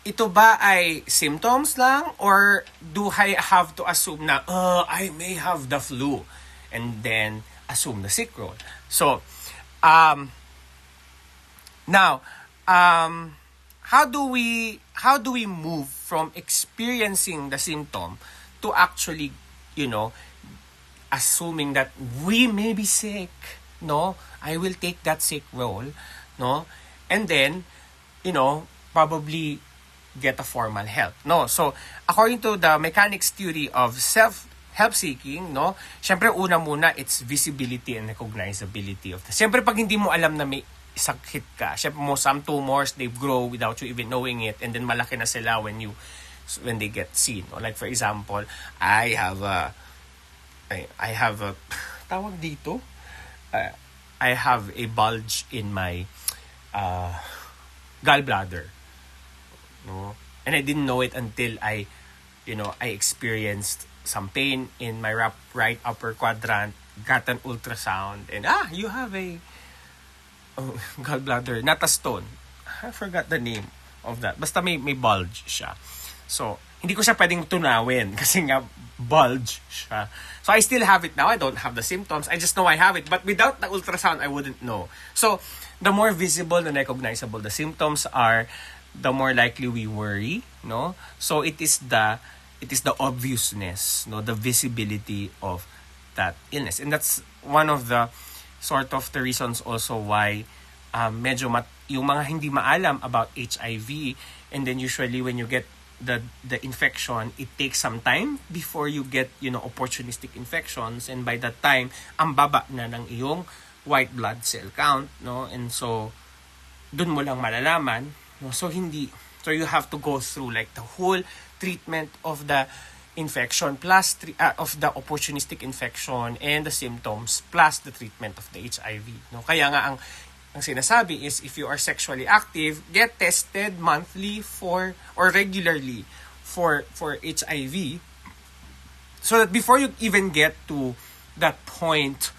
ito ba ay symptoms lang? Or do I have to assume na, I may have the flu? And then assume the sick role. So, now, how do we move from experiencing the symptom to actually, assuming that we may be sick, no? I will take that sick role, no? And then, probably get a formal help, no? So, according to the mechanics theory of help seeking, no? Syempre, una muna, it's visibility and recognizability of the. Syempre, pag hindi mo alam na may sakit ka, syempre some tumors, they grow without you even knowing it, and then malaki na sila when they get seen. No? Like, for example, I have a tawag dito, I have a bulge in my gallbladder, no? And I didn't know it until I experienced some pain in my right upper quadrant, got an ultrasound, and you have a gallbladder, not a stone. I forgot the name of that. Basta may bulge siya. So, hindi ko siya pwedeng tunawin kasi nga bulge siya. So, I still have it now. I don't have the symptoms. I just know I have it. But without the ultrasound, I wouldn't know. So, the more visible and recognizable the symptoms are, the more likely we worry, no? So, it is the obviousness, no, the visibility of that illness. And that's one of the sort of the reasons also why medyo yung mga hindi maalam about HIV, and then usually when you get the infection, it takes some time before you get, opportunistic infections, and by that time, ang baba na ng iyong white blood cell count, no? And so, dun mo lang malalaman, no? So you have to go through like the whole treatment of the infection plus of the opportunistic infection and the symptoms plus the treatment of the HIV, no? Kaya nga ang sinasabi is, if you are sexually active, get tested monthly or regularly for HIV, so that before you even get to that point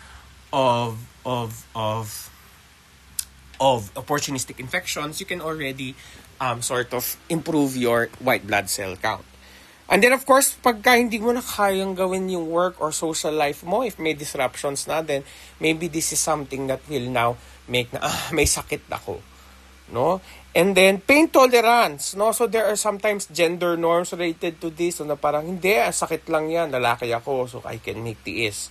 of opportunistic infections, you can already sort of improve your white blood cell count. And then, of course, pagka hindi mo na kayang gawin yung work or social life mo, if may disruptions na, then maybe this is something that will now make na, may sakit ako, no? And then, pain tolerance, no? So, there are sometimes gender norms related to this, so na parang, hindi, sakit lang yan, lalaki ako, so I can make tiis.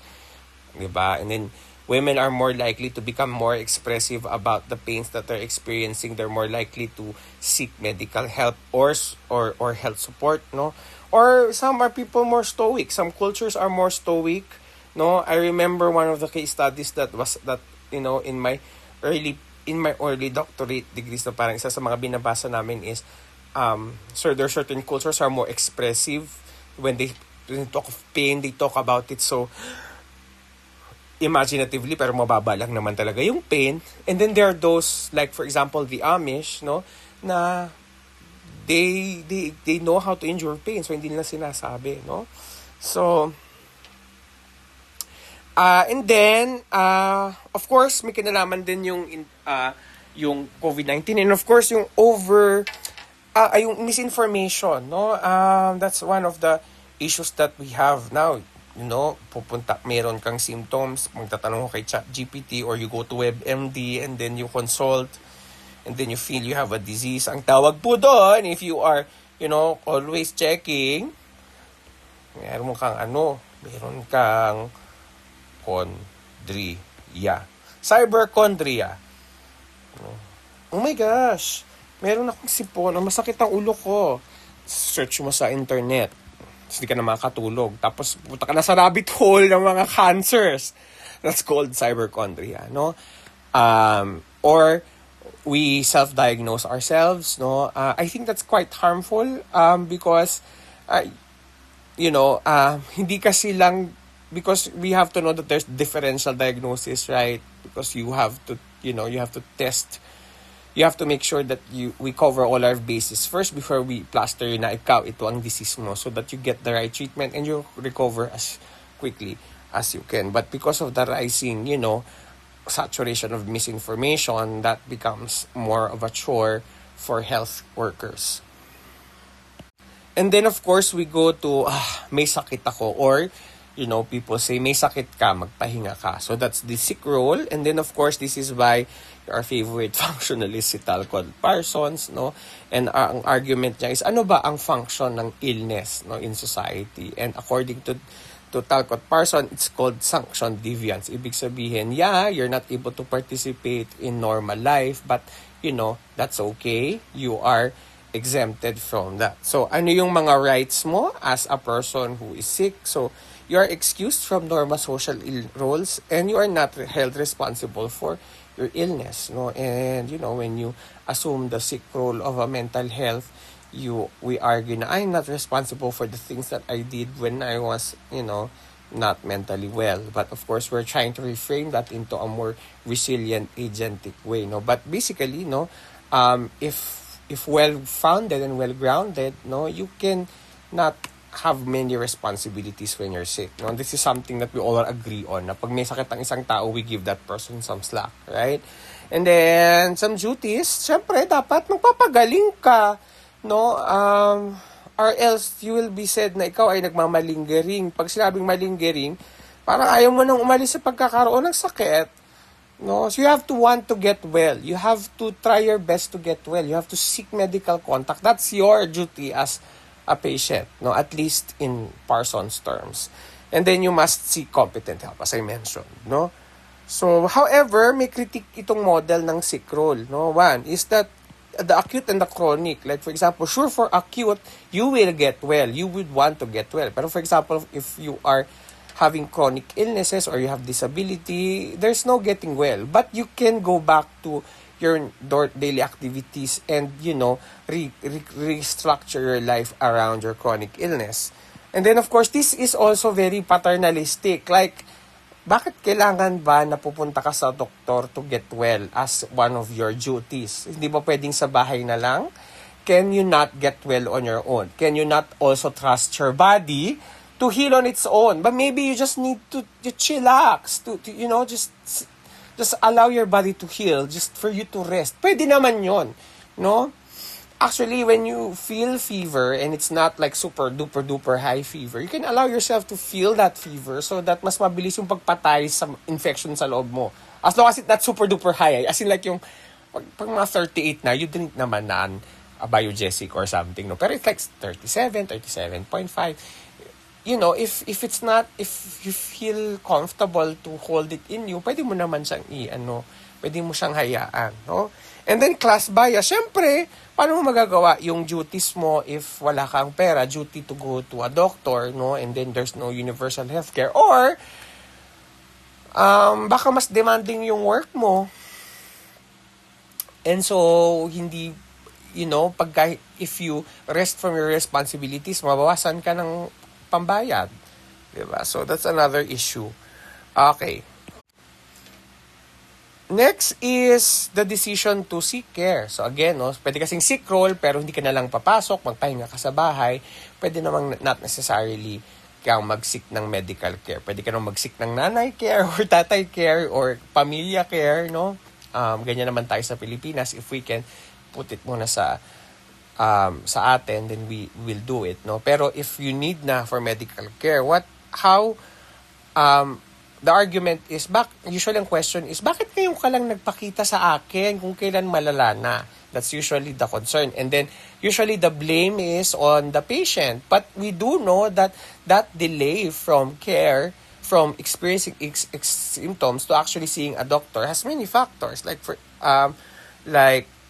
Diba? And then, women are more likely to become more expressive about the pains that they're experiencing. They're more likely to seek medical help or health support, no? Or some are people more stoic. Some cultures are more stoic, no? I remember one of the case studies that in my early doctorate degrees, na parang isa sa mga binabasa namin is so there are certain cultures are more expressive when they talk of pain, they talk about it so imaginatively, pero mababa lang naman talaga yung pain. And then there are those, like for example, the Amish, no, na they know how to endure pain, so hindi nila sinasabi, no? So, and then, of course, may kinalaman din yung COVID-19, and of course, yung yung misinformation, no? That's one of the issues that we have now. Meron kang symptoms, magtatanong ko kay ChatGPT, or you go to WebMD, and then you consult, and then you feel you have a disease. Ang tawag po doon, if you are, always checking, meron kang chondria. Cyberchondria. Oh my gosh, meron akong sipon, masakit ang ulo ko. Search mo sa internet. Hindi ka na makatulog. Tapos, puta ka na sa rabbit hole ng mga cancers. That's called cyberchondria, no? Or, we self-diagnose ourselves, no? I think that's quite harmful because, hindi kasi lang, because we have to know that there's differential diagnosis, right? Because you have to test. You have to make sure that we cover all our bases first before we plaster na ito ang disease mo, so that you get the right treatment and you recover as quickly as you can. But because of the rising, saturation of misinformation, that becomes more of a chore for health workers. And then of course, we go to, may sakit ako, or, people say, may sakit ka, magpahinga ka. So that's the sick role. And then, of course, this is by our favorite functionalist, si Talcott Parsons, no? And ang argument niya is, ano ba ang function ng illness, no, in society? And according to Talcott Parsons, it's called sanction deviance. Ibig sabihin, yeah, you're not able to participate in normal life, but, that's okay. You are exempted from that. So, ano yung mga rights mo as a person who is sick? So, you are excused from normal social roles and you are not held responsible for your illness, no? And when you assume the sick role of a mental health, we argue na I'm not responsible for the things that I did when I was, not mentally well. But of course, we're trying to reframe that into a more resilient, agentic way, no? But basically, if well-founded and well-grounded, you can not have many responsibilities when you're sick. No? This is something that we all agree on. Na pag may sakit ang isang tao, we give that person some slack, right? And then, some duties, syempre, dapat magpapagaling ka, no? Or else, you will be said na ikaw ay nagmamalingering. Pag sinabing malingering, parang ayaw mo nang umalis sa pagkakaroon ng sakit. No? So, you have to want to get well. You have to try your best to get well. You have to seek medical contact. That's your duty as a patient, no, at least in Parsons terms. And then you must seek competent help, as I mentioned, no. So, however, may critique itong model ng sick role, no. One is that the acute and the chronic, like for example, sure, for acute, you will get well, you would want to get well. Pero for example, if you are having chronic illnesses or you have disability, there's no getting well. But you can go back to your daily activities and, restructure your life around your chronic illness. And then, of course, this is also very paternalistic. Like, bakit kailangan ba na pupunta ka sa doktor to get well as one of your duties? Hindi ba pwedeng sa bahay na lang? Can you not get well on your own? Can you not also trust your body to heal on its own? But maybe you just need to chillax, to just allow your body to heal, just for you to rest. Pwede naman yon, no? Actually, when you feel fever and it's not like super duper duper high fever, you can allow yourself to feel that fever so that mas mabilis yung pagpatay sa infection sa loob mo. As long as it's not super duper high. As in like yung pag mga 38 na, you drink naman na a biogesic or something, no? Pero it's like 37, 37.5. If it's not, if you feel comfortable to hold it in you, pwede mo naman siyang pwede mo siyang hayaan, no? And then class bias, syempre, paano mo magagawa yung duties mo if wala kang pera, duty to go to a doctor, no? And then there's no universal healthcare, or baka mas demanding yung work mo. And so hindi, if you rest from your responsibilities, mabawasan ka ng pambayad, diba? So that's another issue. Okay. Next is the decision to seek care. So again, pwede kasing sick role pero hindi ka na lang papasok, magpahinga ka sa bahay. Pwede namang not necessarily kang mag-seek ng medical care. Pwede ka namang mag-seek ng nanay care or tatay care or pamilya care, no? Ganyan naman tayo sa Pilipinas. If we can put it muna sa atin, then we will do it, no? Pero if you need na for medical care, the argument is, usually ang question is, bakit ngayon ka lang nagpakita sa akin kung kailan malala na? That's usually the concern. And then, usually the blame is on the patient. But we do know that delay from care, from experiencing symptoms to actually seeing a doctor has many factors. Like,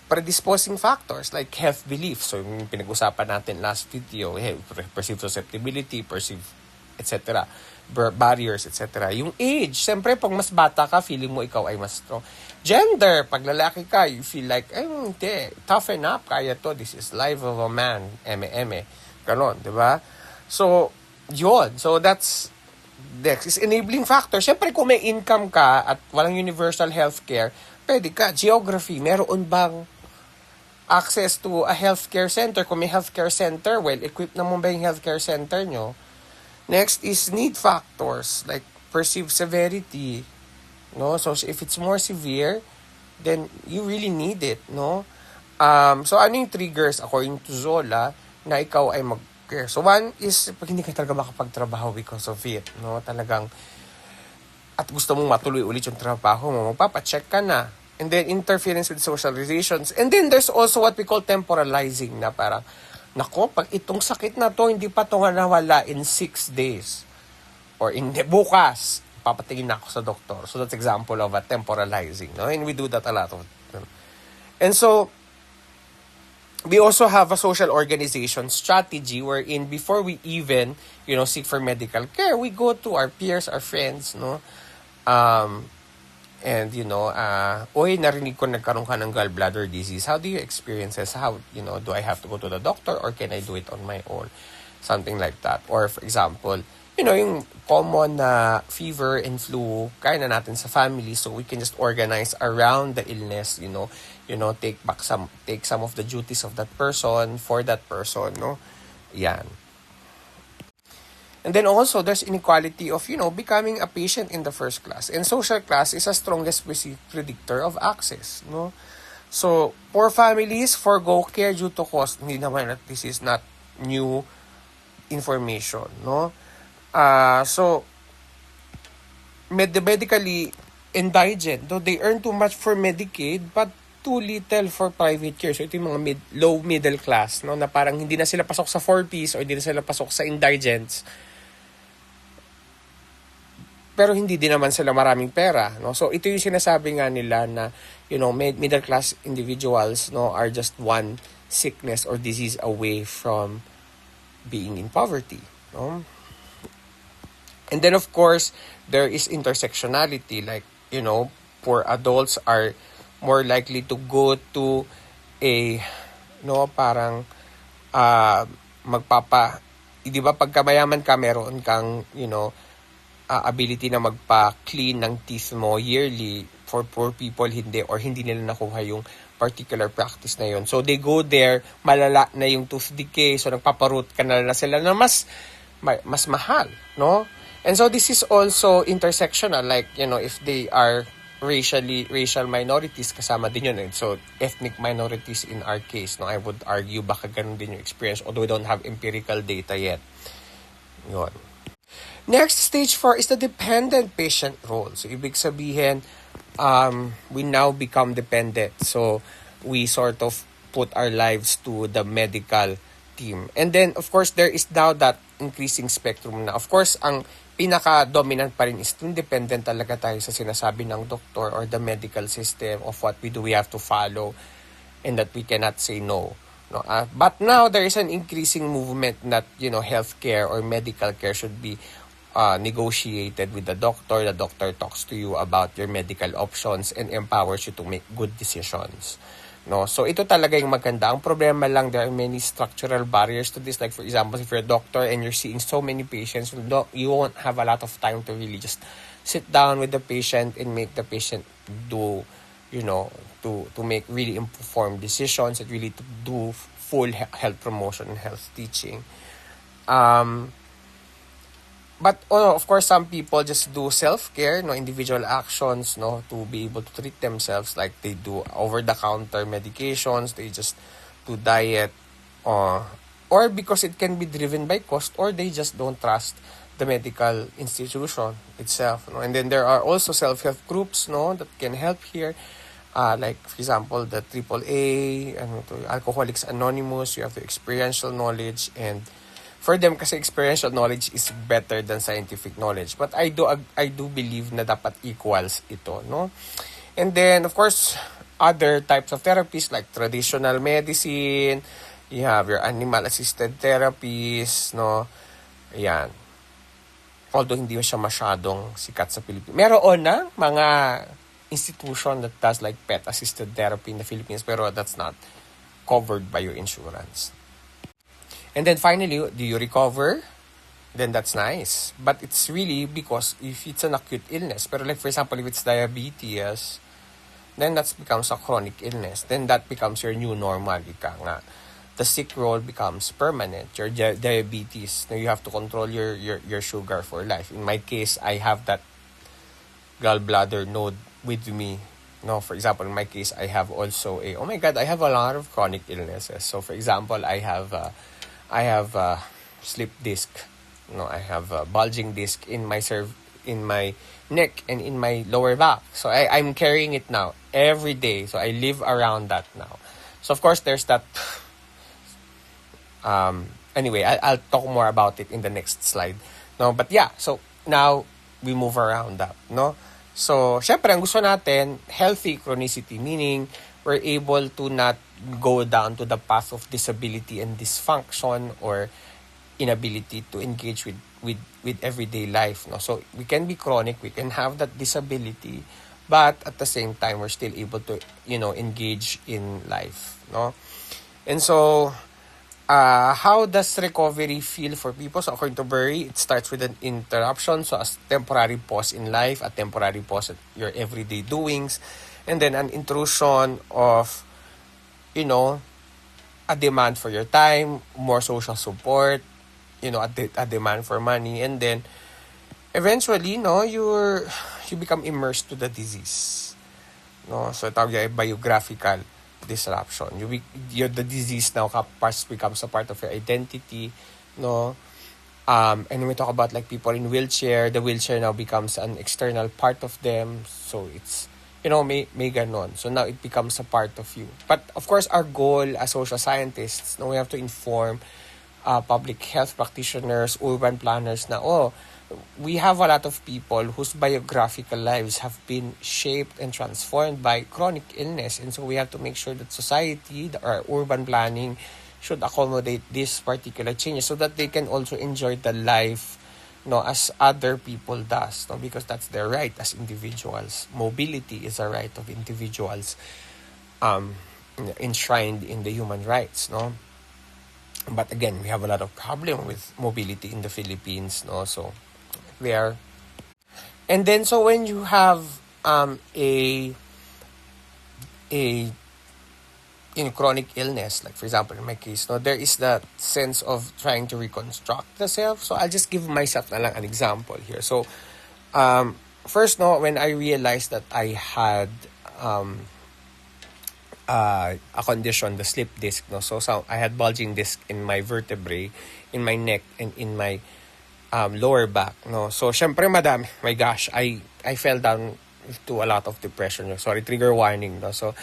predisposing factors like health beliefs. So, yung pinag-usapan natin last video, perceived susceptibility, etc. Barriers, etc. Yung age, siyempre, pag mas bata ka, feeling mo ikaw ay mas strong. Gender, pag lalaki ka, you feel like, hindi, toughen up, kaya to, this is life of a man, ganon, di ba? So, yun. So, that's is enabling factor. Siyempre, kung may income ka at walang universal healthcare, pwede ka. Geography, meron bang access to a healthcare center? Kung may healthcare center, well-equipped naman ba yung healthcare center nyo? Next is need factors, like perceived severity, no? So, if it's more severe, then you really need it, no? So, ano yung triggers, according to Zola, na ikaw ay self-care. So one is, pag hindi ka talaga makapagtrabaho because of it, no? Talagang, at gusto mong matuloy ulit yung trabaho mo, magpapacheck ka na. And then, interference with social relations. And then, there's also what we call temporalizing na parang, nako, pag itong sakit na to, hindi pa to nga nawala in 6 days. Or hindi, bukas, papatingin na ako sa doktor. So, that's example of a temporalizing. No? And we do that a lot of them. And so, we also have a social organization strategy wherein before we even, seek for medical care, we go to our peers, our friends, no? And, oy, narinig ko nagkaroon ka ng gallbladder disease. How do you experience this? How, do I have to go to the doctor or can I do it on my own? Something like that. Or, for example, yung common na fever and flu, kaya na natin sa family, so we can just organize around the illness, take some of the duties of that person for that person, no? Yan. And then also, there's inequality of, becoming a patient in the first class. And social class is the strongest predictor of access, no? So, poor families forgo care due to cost. Hindi naman that this is not new information, no? So, medically indigent, though they earn too much for Medicaid, but too little for private care. So, ito yung mga low middle class, no? Na parang hindi na sila pasok sa 4Ps o hindi na sila pasok sa indigents. Pero hindi din naman sila maraming pera, no? So ito yung sinasabi nga nila na, middle class individuals, no, are just one sickness or disease away from being in poverty, no? And then of course, there is intersectionality, like, poor adults are more likely to go to a, di ba pagka mayaman ka, meron kang, ability na magpa-clean ng teeth mo yearly. For poor people, hindi, or hindi nila nakuha yung particular practice na yun. So, they go there, malala na yung tooth decay, so nagpaparoot ka na sila na mas mahal, no? And so, this is also intersectional, like, if they are racial minorities, kasama din yun. And so, ethnic minorities in our case, no? I would argue, baka ganun din yung experience, although we don't have empirical data yet. Yun. Next, stage 4 is the dependent patient role. So, ibig sabihin, we now become dependent. So, we sort of put our lives to the medical team. And then, of course, there is now that increasing spectrum na. Of course, ang pinaka-dominant pa rin is dependent talaga tayo sa sinasabi ng doktor or the medical system of what we do. We have to follow and that we cannot say no. No, but now, there is an increasing movement that, healthcare or medical care should be negotiated with the doctor. The doctor talks to you about your medical options and empowers you to make good decisions. No, so ito talaga yung maganda. Ang problema lang, there are many structural barriers to this. Like for example, if you're a doctor and you're seeing so many patients, you won't have a lot of time to really just sit down with the patient and make the patient do, to make really informed decisions and really to do full health promotion and health teaching. But of course, some people just do self-care, individual actions, to be able to treat themselves, like they do over-the-counter medications, they just do diet, or because it can be driven by cost, or they just don't trust the medical institution itself. And then there are also self-help groups, that can help here. Like, for example, the AAA, Alcoholics Anonymous, you have the experiential knowledge, and for them, kasi experiential knowledge is better than scientific knowledge. But I do believe na dapat equals ito, no? And then, of course, other types of therapies like traditional medicine, you have your animal-assisted therapies, no? Ayan. Although hindi siya masyadong sikat sa Pilipinas. Meron na mga institution that does like pet-assisted therapy in the Philippines, pero that's not covered by your insurance. And then finally, do you recover? Then that's nice. But it's really because if it's an acute illness, pero like for example, if it's diabetes, then that becomes a chronic illness. Then that becomes your new normal. Ika nga. The sick role becomes permanent. Your diabetes, now you have to control your sugar for life. In my case, I have that gallbladder node with me. No, for example, in my case, I have also I have a lot of chronic illnesses. So for example, I have slip disc. I have a bulging disc in my neck and in my lower back. So I'm carrying it now every day. So I live around that now. So of course there's that. Anyway, I'll talk more about it in the next slide. No, but yeah. So now we move around that. No. So syempre ang gusto natin healthy chronicity, meaning we're able to not go down to the path of disability and dysfunction or inability to engage with everyday life. No? So we can be chronic, we can have that disability, but at the same time, we're still able to, engage in life. No? And so, how does recovery feel for people? So according to Bury, it starts with an interruption, so a temporary pause in life, a temporary pause at your everyday doings, and then an intrusion of, a demand for your time, more social support, a demand for money, and then eventually, you become immersed to the disease. No, so tawag yung biographical disruption. The disease now becomes a part of your identity. No, and when we talk about like people in wheelchair, the wheelchair now becomes an external part of them. So it's may ganon. So now it becomes a part of you. But of course, our goal as social scientists, we have to inform public health practitioners, urban planners na, we have a lot of people whose biographical lives have been shaped and transformed by chronic illness. And so we have to make sure that society, or urban planning, should accommodate these particular changes so that they can also enjoy the life as other people does. Because that's their right as individuals. Mobility is a right of individuals enshrined in the human rights. But again, we have a lot of problem with mobility in the Philippines, so there. And then so when you have a chronic illness, like for example in my case, there is that sense of trying to reconstruct the self. So I'll just give myself na lang an example here. So first, when I realized that I had a condition, the slip disc, so I had bulging disc in my vertebrae, in my neck, and in my lower back, so syempre madami, my gosh, I fell down to a lot of depression. Sorry, trigger warning, so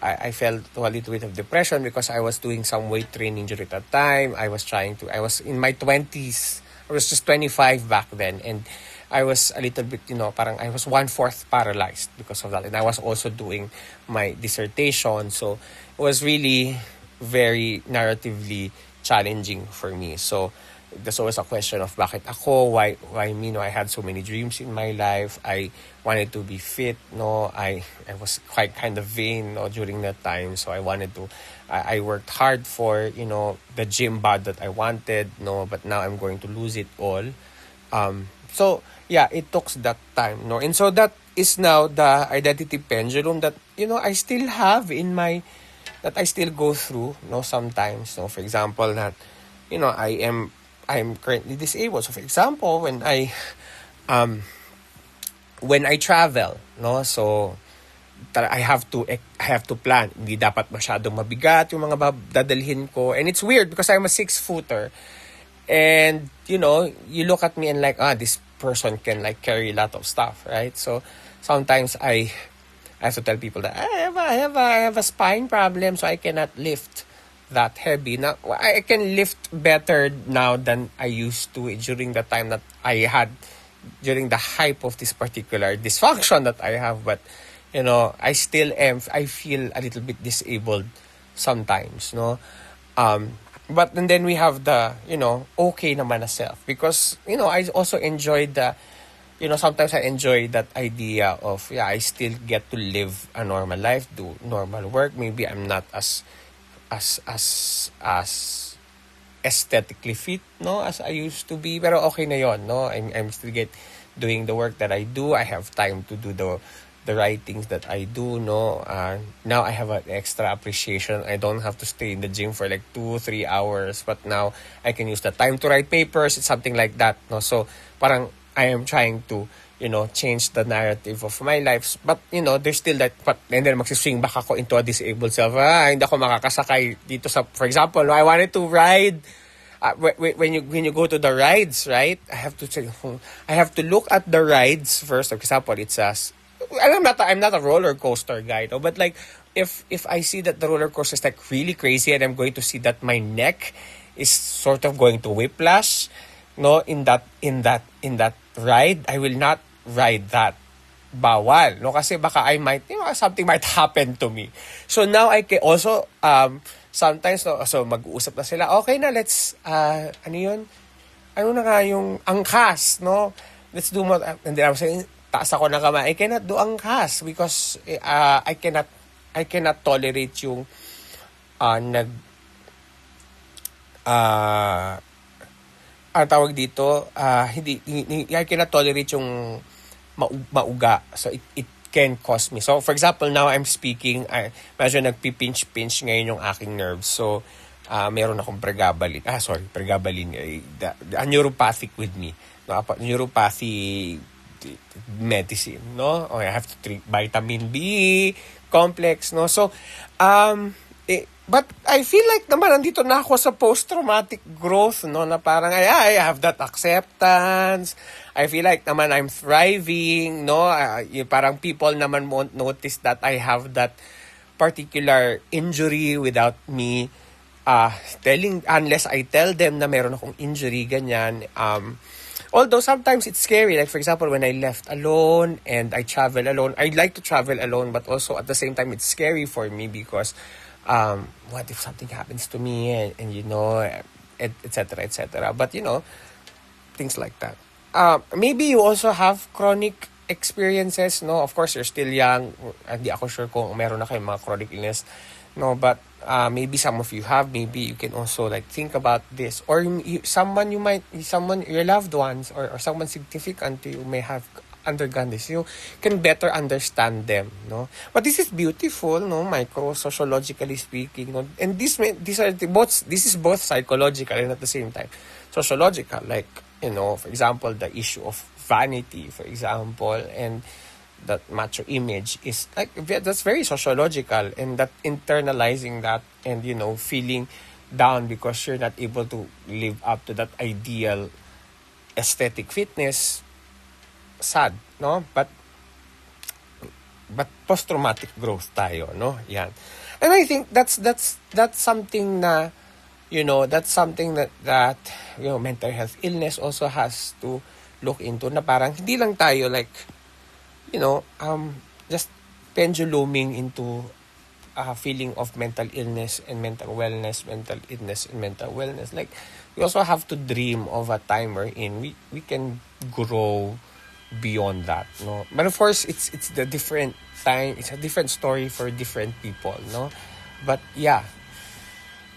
I fell to a little bit of depression because I was doing some weight training during that time. I was in my 20s. I was just 25 back then, and I was a little bit, parang I was 1/4 paralyzed because of that. And I was also doing my dissertation. So it was really very narratively challenging for me. So there's always a question of bakit ako, why me, I had so many dreams in my life. I wanted to be fit, I was quite kind of vain, during that time. So I wanted to, I worked hard for, the gym bod that I wanted, but now I'm going to lose it all. So yeah, it took that time, and so that is now the identity pendulum that I still have that I still go through, sometimes. For example, that I'm currently disabled. So for example, when I travel, so I have to plan. Hindi dapat masyadong mabigat yung mga dadalhin ko, and it's weird because I'm a 6-footer. And, you look at me and like, this person can like carry a lot of stuff, right? So sometimes I have to tell people that I have a spine problem, so I cannot lift that heavy. Now, I can lift better now than I used to during the time that I had, during the hype of this particular dysfunction that I have. But, I still I feel a little bit disabled sometimes, But and then we have the, okay naman na self. Because, I also enjoy the, sometimes I enjoy that idea of, I still get to live a normal life, do normal work. Maybe I'm not as aesthetically fit, as I used to be. Pero okay na yon, I'm still doing the work that I do. I have time to do the writings that I do, now I have an extra appreciation. I don't have to stay in the gym for like 2-3 hours, but now I can use the time to write papers. It's something like that, so parang I am trying to change the narrative of my life, but there's still that, but and then magsiswing back ako into a disabled self. Hindi ako makakasakay dito sa, for example, I wanted to ride when you go to the rides, right? I have to look at the rides first. For example, it's I'm not a roller coaster guy though, but like if I see that the roller coaster is like really crazy and I'm going to see that my neck is sort of going to whiplash, no, in that ride, I will not ride that. Bawal, no, kasi baka something might happen to me. So now I can also sometimes, no, so mag-uusap na sila, okay na, let's ano yun, ano na nga yung angkas, no, let's do more. And then I was saying, taas ako ng kamay, I cannot do angkas because I cannot tolerate yung nag ang tawag dito, I cannot tolerate yung mauga. So it can cause me. So for example, now I'm speaking, medyo nagpipinch-pinch ngayon yung aking nerves. So meron akong pregabalin. Pregabalin. A neuropathic with me. No, neuropathy medicine, no? Or I have to treat vitamin B complex, no? So but I feel like naman nandito na ako sa post-traumatic growth, no, na parang I have that acceptance. I feel like naman I'm thriving, no. Parang people naman won't notice that I have that particular injury without me unless I tell them na meron akong injury, ganyan. Although sometimes it's scary, like for example, when I left alone and I travel alone, I like to travel alone, but also at the same time, it's scary for me because what if something happens to me and you know, etc. etc. But you know, things like that. Maybe you also have chronic experiences, no? Of course, you're still young. Hindi ako sure kung meron na kayong mga chronic illness, no? But maybe some of you have. Maybe you can also like think about this, or someone your loved ones or someone significant to you may have undergone this. You can better understand them, no? But this is beautiful, no? Micro-sociologically speaking, no? And this is both psychological and at the same time sociological. Like, you know, for example, the issue of vanity, for example, and that macho image is like, that's very sociological, and that internalizing that and, you know, feeling down because you're not able to live up to that ideal aesthetic fitness, sad, no? But post-traumatic growth tayo, no? Yan. And I think that's something na, you know, that's something that you know, mental health illness also has to look into, na parang hindi lang tayo like, you know, just penduluming into a feeling of mental illness and mental wellness, mental illness and mental wellness. Like, we also have to dream of a time wherein we can grow beyond that, no? But of course, it's the different time, it's a different story for different people, no? But yeah,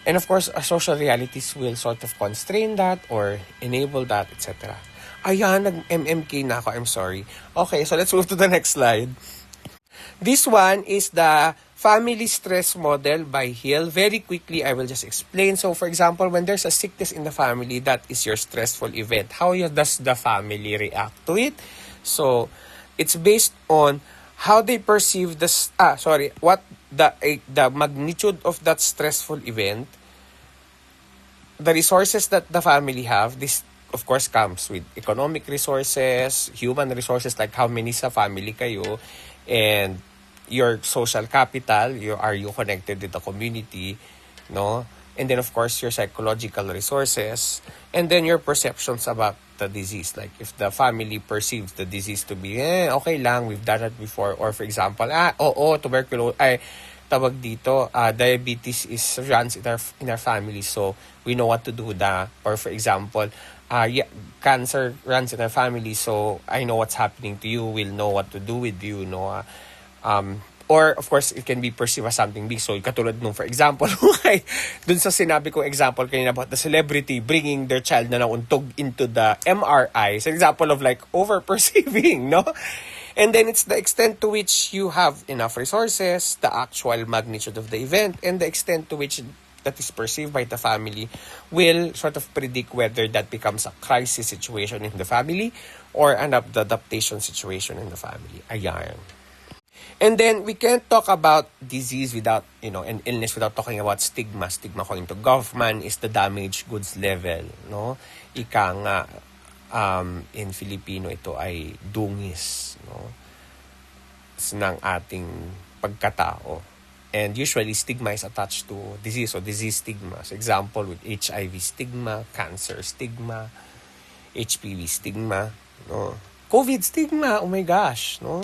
and of course, social realities will sort of constrain that or enable that, etc. Ayan, nag-MMK na ako, I'm sorry. Okay, so let's move to the next slide. This one is the family stress model by Hill. Very quickly, I will just explain. So, for example, when there's a sickness in the family, that is your stressful event. How does the family react to it? So, it's based on how they perceive what the magnitude of that stressful event, the resources that the family have. This, of course, comes with economic resources, human resources, like how many sa family kayo, and your social capital, are you connected with the community, no? And then, of course, your psychological resources, and then your perceptions about the disease. Like, if the family perceives the disease to be, okay lang, we've done it before. Or, for example, tuberculosis, tawag dito, diabetes runs in our family, so we know what to do or, for example, cancer runs in our family, so I know what's happening to you, we'll know what to do with you, no? Or, of course, it can be perceived as something big. So, katulad nung, for example, okay, dun sa sinabi kong example kanina about the celebrity bringing their child na nauntog into the MRI. It's an example of like over-perceiving, no? And then it's the extent to which you have enough resources, the actual magnitude of the event, and the extent to which that is perceived by the family will sort of predict whether that becomes a crisis situation in the family or an adaptation situation in the family. Ayan. And then we can't talk about disease without, and illness without talking about stigma. Stigma, according to Goffman, is the damaged goods level, no? Ika nga, in Filipino, ito ay dungis, no? Ng ating pagkatao. And usually, stigma is attached to disease or disease stigma. So, example, with HIV stigma, cancer stigma, HPV stigma, no? COVID stigma, oh my gosh, no?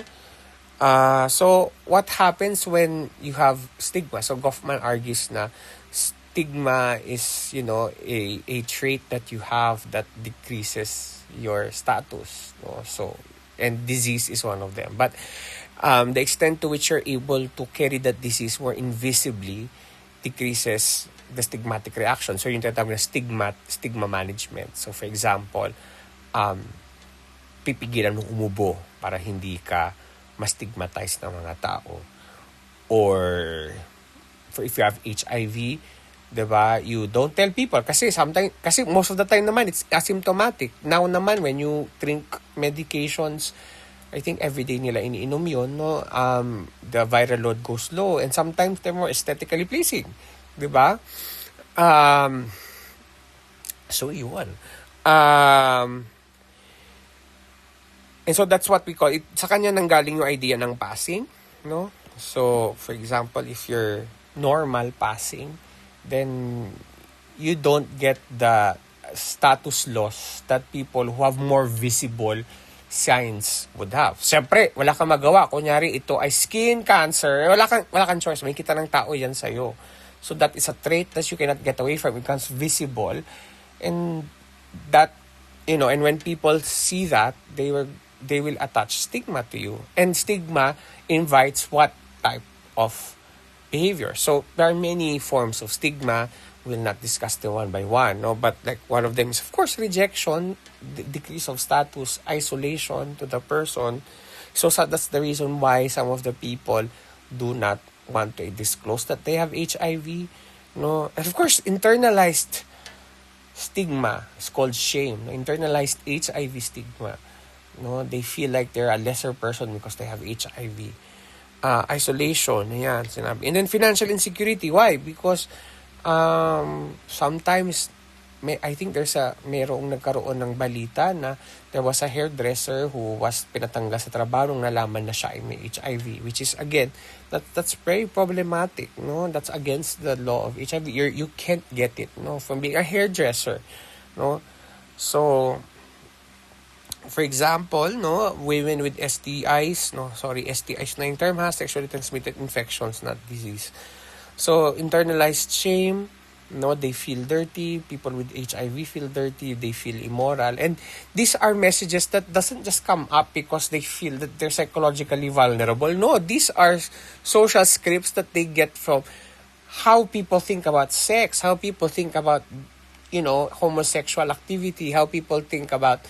So, what happens when you have stigma? So, Goffman argues na stigma is, a trait that you have that decreases your status. No? So, and disease is one of them. But the extent to which you're able to carry that disease more invisibly decreases the stigmatic reaction. So, yung tinatawag na stigma management. So, for example, pipigilan mo umubo para hindi ka ma-stigmatize ng mga tao. Or if you have HIV, diba, you don't tell people kasi most of the time naman it's asymptomatic. Now naman when you drink medications, I think everyday nila iniinom yun, no? The viral load goes low and sometimes they're more aesthetically pleasing, diba? So yun. And so that's what we call it. Sa kanya nanggaling yung idea ng passing, no? So, for example, if you're normal passing, then you don't get the status loss that people who have more visible signs would have. Siyempre, wala kang magawa. Kunyari, ito ay skin cancer. Wala kang choice. May kita ng tao yan sa'yo. So, that is a trait that you cannot get away from. It becomes visible. And that, and when people see that, they will attach stigma to you. And stigma invites what type of behavior. So there are many forms of stigma. We'll not discuss them one by one, no? But like one of them is, of course, rejection, decrease of status, isolation to the person. So that's the reason why some of the people do not want to disclose that they have HIV, no? And of course, internalized stigma is called shame. Internalized HIV stigma. No, they feel like they're a lesser person because they have HIV. Isolation, yan, sinabi. And then financial insecurity. Why? Because sometimes, I think mayroong nagkaroon ng balita na there was a hairdresser who was pinatanggal sa trabaho nung nalaman na siya ay may HIV, which is, again, that's very problematic. No, that's against the law of HIV. You can't get it, no, from being a hairdresser, no. So, for example, no, women with STIs na yung term ha, sexually transmitted infections, not disease. So, internalized shame, no, they feel dirty. People with HIV feel dirty. They feel immoral. And these are messages that doesn't just come up because they feel that they're psychologically vulnerable. No, these are social scripts that they get from how people think about sex, how people think about, homosexual activity, how people think about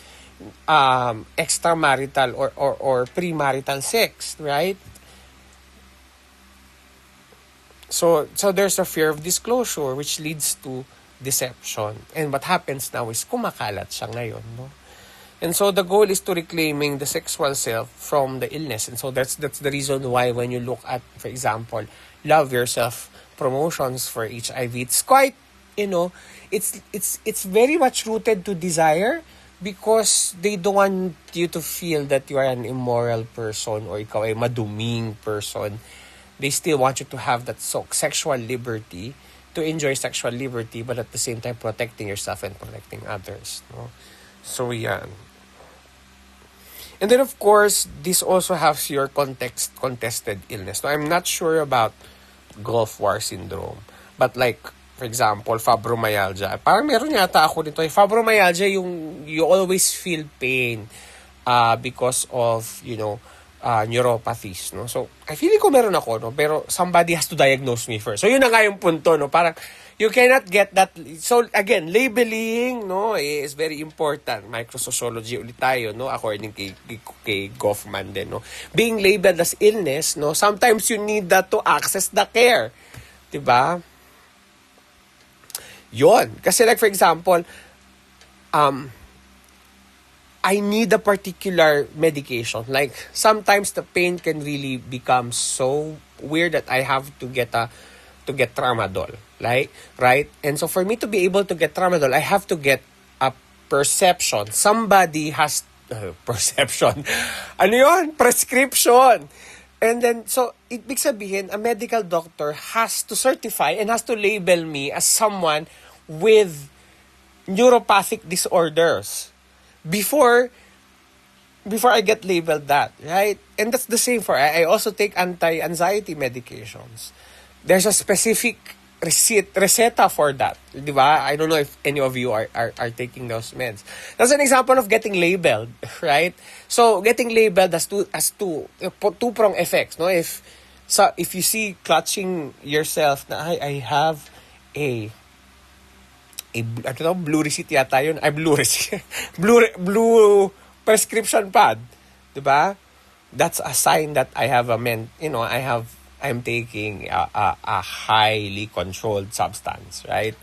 extramarital or premarital sex, right? So there's a fear of disclosure which leads to deception. And what happens now is kumakalat siya ngayon, no? And so the goal is to reclaiming the sexual self from the illness. And so that's the reason why when you look at, for example, Love Yourself promotions for HIV, it's quite, it's very much rooted to desire. Because they don't want you to feel that you are an immoral person or ikaw ay maduming person. They still want you to have that sexual liberty, to enjoy sexual liberty, but at the same time protecting yourself and protecting others. No? So, yan. And then, of course, this also has your contested illness. Now, I'm not sure about Gulf War Syndrome, but like, for example, fibromyalgia. Parang meron yata ako nito. Fibromyalgia, you always feel pain because of, neuropathies. No? So, I feel ko meron ako, no? Pero somebody has to diagnose me first. So, yun na nga yung punto. No? Parang, you cannot get that. So, again, labeling, no, is very important. Microsociology ulit tayo, no? According kay Goffman din. No? Being labeled as illness, no? Sometimes you need that to access the care. Diba? Yon. Kasi like for example, I need a particular medication. Like, sometimes the pain can really become so weird that I have to get tramadol, like, right? And so for me to be able to get tramadol, I have to get a perception. Somebody has perception. Ano yun? Prescription. And then, so, ibig sabihin, a medical doctor has to certify and has to label me as someone with neuropathic disorders before I get labeled that, right? And that's the same for, I also take anti-anxiety medications. There's a specific reseta for that, di ba? I don't know if any of you are taking those meds. That's an example of getting labeled, right? So, getting labeled has two-prong effects, no? If you see clutching yourself na, I have a blue receipt yata yun. Blue receipt. blue prescription pad. Diba? That's a sign that I have I'm taking a highly controlled substance, right?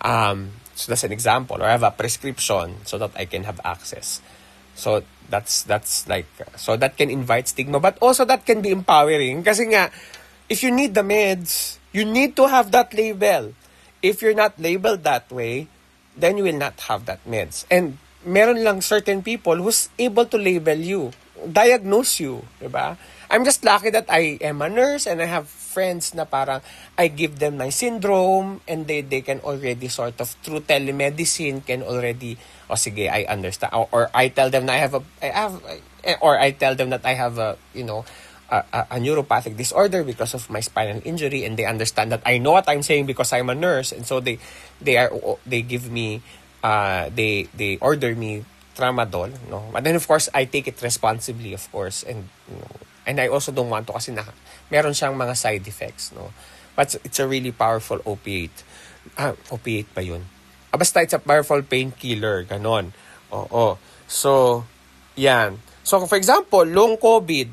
So that's an example. Or I have a prescription so that I can have access. So that's like, so that can invite stigma, but also that can be empowering. Kasi nga, if you need the meds, you need to have that label. If you're not labeled that way, then you will not have that meds. And meron lang certain people who's able to label you, diagnose you, diba? I'm just lucky that I am a nurse and I have friends na parang I give them my syndrome and they can already sort of through telemedicine can already, sige, I understand. Or I tell them that I tell them that I have a neuropathic disorder because of my spinal injury, and they understand that I know what I'm saying because I'm a nurse, and so they give me they order me tramadol, no? But then of course I take it responsibly, of course, and and I also don't want to kasi meron siyang mga side effects, no? But it's a really powerful opiate. Opiate pa yun. Basta it's a powerful painkiller, ganon. Oo. So, yan. So, for example, long COVID,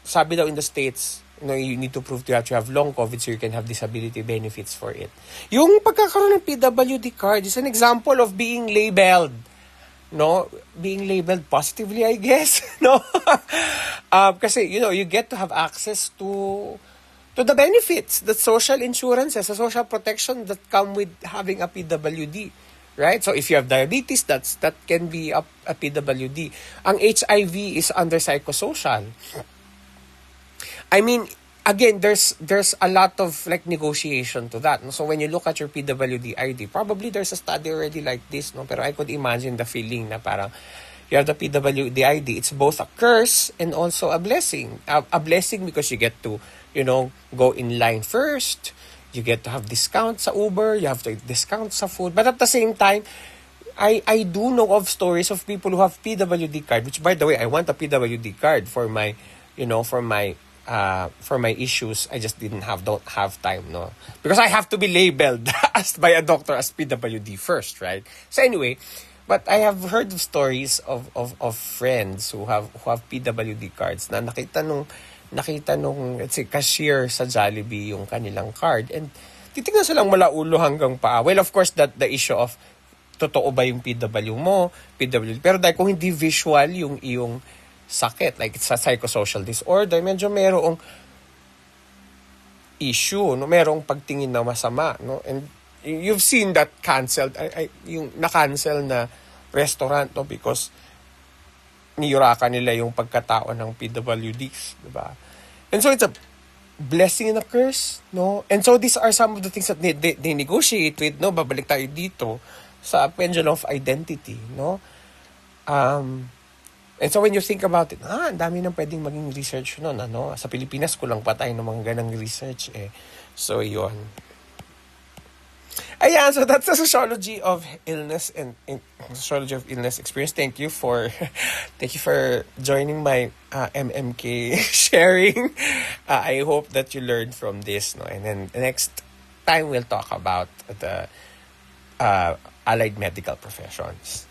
sabi daw in the States, you need to prove that you have long COVID so you can have disability benefits for it. Yung pagkakaroon ng PWD card is an example of being labeled. No? Being labeled positively, I guess. No? Kasi, you get to have access to the benefits, the social insurances, the social protection that come with having a PWD. Right? So, if you have diabetes, that can be a PWD. Ang HIV is under psychosocial. I mean, again, there's a lot of like negotiation to that. No? So when you look at your PWD ID, probably there's a study already like this, no? Pero I could imagine the feeling na parang you have the PWD ID. It's both a curse and also a blessing. A blessing because you get to, go in line first. You get to have discounts sa Uber. You have to discounts sa food. But at the same time, I do know of stories of people who have PWD card, which by the way, I want a PWD card for my issues. I just don't have time, no? Because I have to be labeled by a doctor as PWD first, right? So anyway, but I have heard of stories of friends who have PWD cards na nakita nung let's say cashier sa Jollibee yung kanilang card, and titignan silang mula ulo hanggang paa. Well, of course, that the issue of totoo ba yung PWD, pero dahil kung hindi visual yung iyong sakit, like it's a psychosocial disorder, medyo merong issue, no? Merong pagtingin na masama, no? And you've seen that canceled, yung na-cancel na restaurant, no? Because niyurakan nila yung pagkatao ng PWDs, diba? And so it's a blessing and a curse, no? And so these are some of the things that they negotiate with, no? Babalik tayo dito sa pendulum of identity, no? And so when you think about it, ang dami nang pwedeng maging research nun, ano? Sa Pilipinas, kulang pa tayo ng mga ganang research, eh. So, yun. Ayan, so that's the sociology of illness and sociology of illness experience. Thank you for joining my MMK sharing. I hope that you learned from this, no? And then next time we'll talk about the allied medical professions.